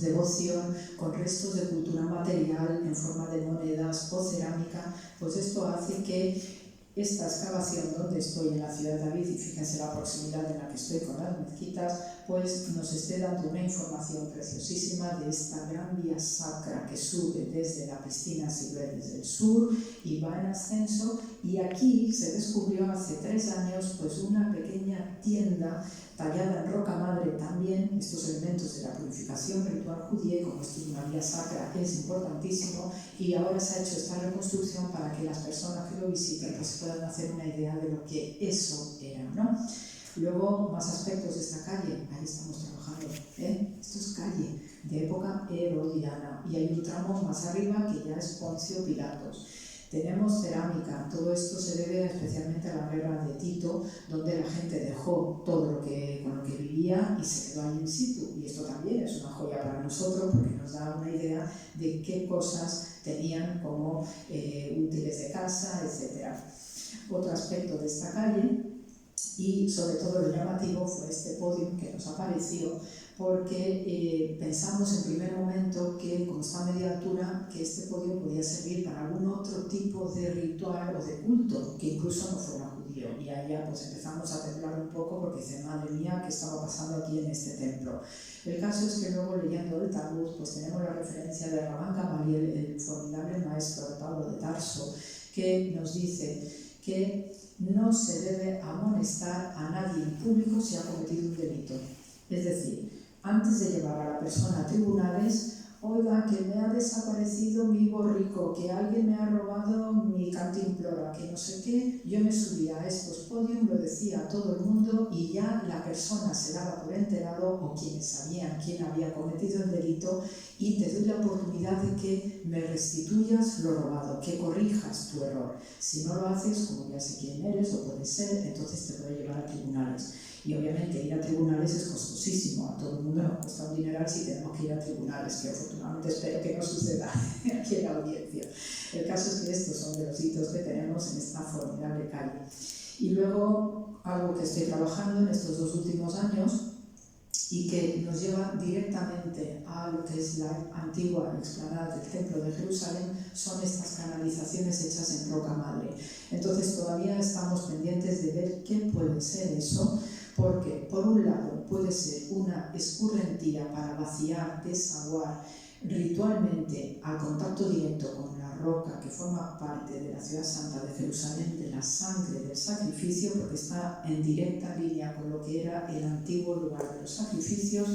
devoción, con restos de cultura material en forma de monedas o cerámica. Pues esto hace que esta excavación donde estoy en la ciudad de David, y fíjense la proximidad en la que estoy con las mezquitas, pues nos esté dando una información preciosísima de esta gran vía sacra que sube desde la piscina Siloé desde el sur y va en ascenso. Y aquí se descubrió hace 3 años pues una pequeña tienda tallada en roca madre también. Estos elementos de la purificación ritual judía, como esto es una vía sacra, es importantísimo, y ahora se ha hecho esta reconstrucción para que las personas que lo visiten pues puedan hacer una idea de lo que eso era, ¿no? Luego, más aspectos de esta calle, ahí estamos trabajando, esto es calle de época herodiana, y hay un tramo más arriba que ya es Poncio Pilatos. Tenemos cerámica, todo esto se debe especialmente a la guerra de Tito, donde la gente dejó todo con lo que vivía y se quedó ahí in situ. Y esto también es una joya para nosotros porque nos da una idea de qué cosas tenían como útiles de casa, etc. Otro aspecto de esta calle, y sobre todo lo llamativo, fue este podio que nos apareció, porque pensamos en primer momento que, como está a media altura, que este podio podía servir para algún otro tipo de ritual o de culto, que incluso no fuera judío. Y allá pues empezamos a temblar un poco porque dice, madre mía, ¿qué estaba pasando aquí en este templo? El caso es que luego, leyendo el Talmud, pues tenemos la referencia de Rabban Gamaliel, el formidable maestro de Pablo de Tarso, que nos dice que no se debe amonestar a nadie en público si ha cometido un delito. Es decir, antes de llevar a la persona a tribunales, oiga, que me ha desaparecido mi borrico, que alguien me ha robado mi cantimplora, que no sé qué, yo me subía a estos podios, lo decía a todo el mundo y ya la persona se daba por enterado, o quienes sabían quién había cometido el delito, y te doy la oportunidad de que me restituyas lo robado, que corrijas tu error. Si no lo haces, como ya sé quién eres o puede ser, entonces te puede llevar a tribunales. Y obviamente ir a tribunales es costosísimo, a todo el mundo nos cuesta un dineral si tenemos que ir a tribunales, que afortunadamente espero que no suceda aquí en la audiencia. El caso es que estos son de los hitos que tenemos en esta formidable calle. Y luego, algo que estoy trabajando en estos 2 últimos años y que nos lleva directamente a lo que es la antigua explanada del Templo de Jerusalén, son estas canalizaciones hechas en roca madre. Entonces todavía estamos pendientes de ver qué puede ser eso, porque por un lado puede ser una escurrentía para vaciar, desaguar ritualmente al contacto directo con la roca que forma parte de la ciudad santa de Jerusalén, de la sangre del sacrificio, porque está en directa línea con lo que era el antiguo lugar de los sacrificios.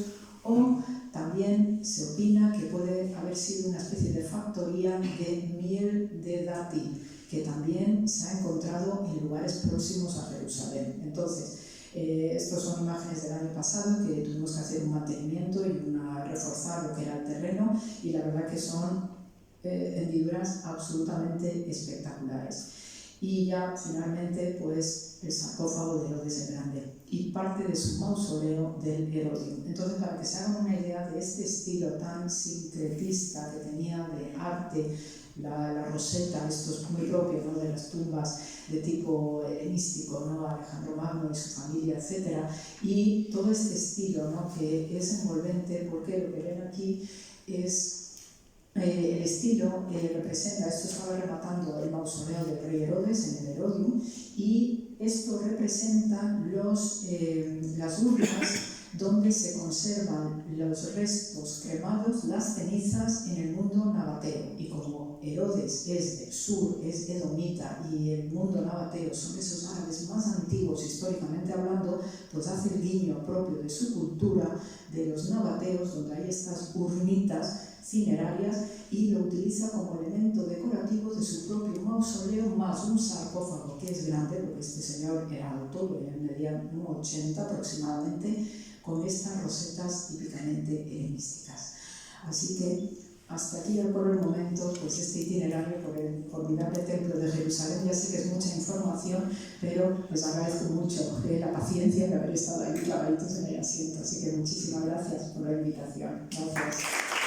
O también se opina que puede haber sido una especie de factoría de miel de dátil, que también se ha encontrado en lugares próximos a Jerusalén. Entonces, estos son imágenes del año pasado que tuvimos que hacer un mantenimiento y reforzar lo que era el terreno, y la verdad que son hendiduras absolutamente espectaculares. Y ya finalmente pues el sarcófago de Herodes el Grande y parte de su mausoleo del Herodium. Entonces, para que se hagan una idea de este estilo tan sincretista que tenía de arte, la roseta, esto es muy propio, ¿no?, de las tumbas de tipo helenístico, ¿no?, Alejandro Magno y su familia, etc. Y todo este estilo, ¿no?, que es envolvente, porque lo que ven aquí es el estilo representa, esto estaba rematando el mausoleo del rey Herodes en el Herodium, y esto representa las urnas donde se conservan los restos cremados, las cenizas en el mundo nabateo. Y como Herodes es del sur, es edomita, y el mundo nabateo son esos árabes más antiguos históricamente hablando, pues hace el guiño propio de su cultura, de los nabateos, donde hay estas urnitas cinerarias, y lo utiliza como elemento decorativo de su propio mausoleo, más un sarcófago que es grande, porque este señor era alto, medía 1,80 aproximadamente, con estas rosetas típicamente helenísticas. Así que hasta aquí por el momento, pues este itinerario por el formidable templo de Jerusalén. Ya sé que es mucha información, pero les agradezco mucho la paciencia de haber estado ahí clavaditos en el asiento. Así que muchísimas gracias por la invitación. Gracias.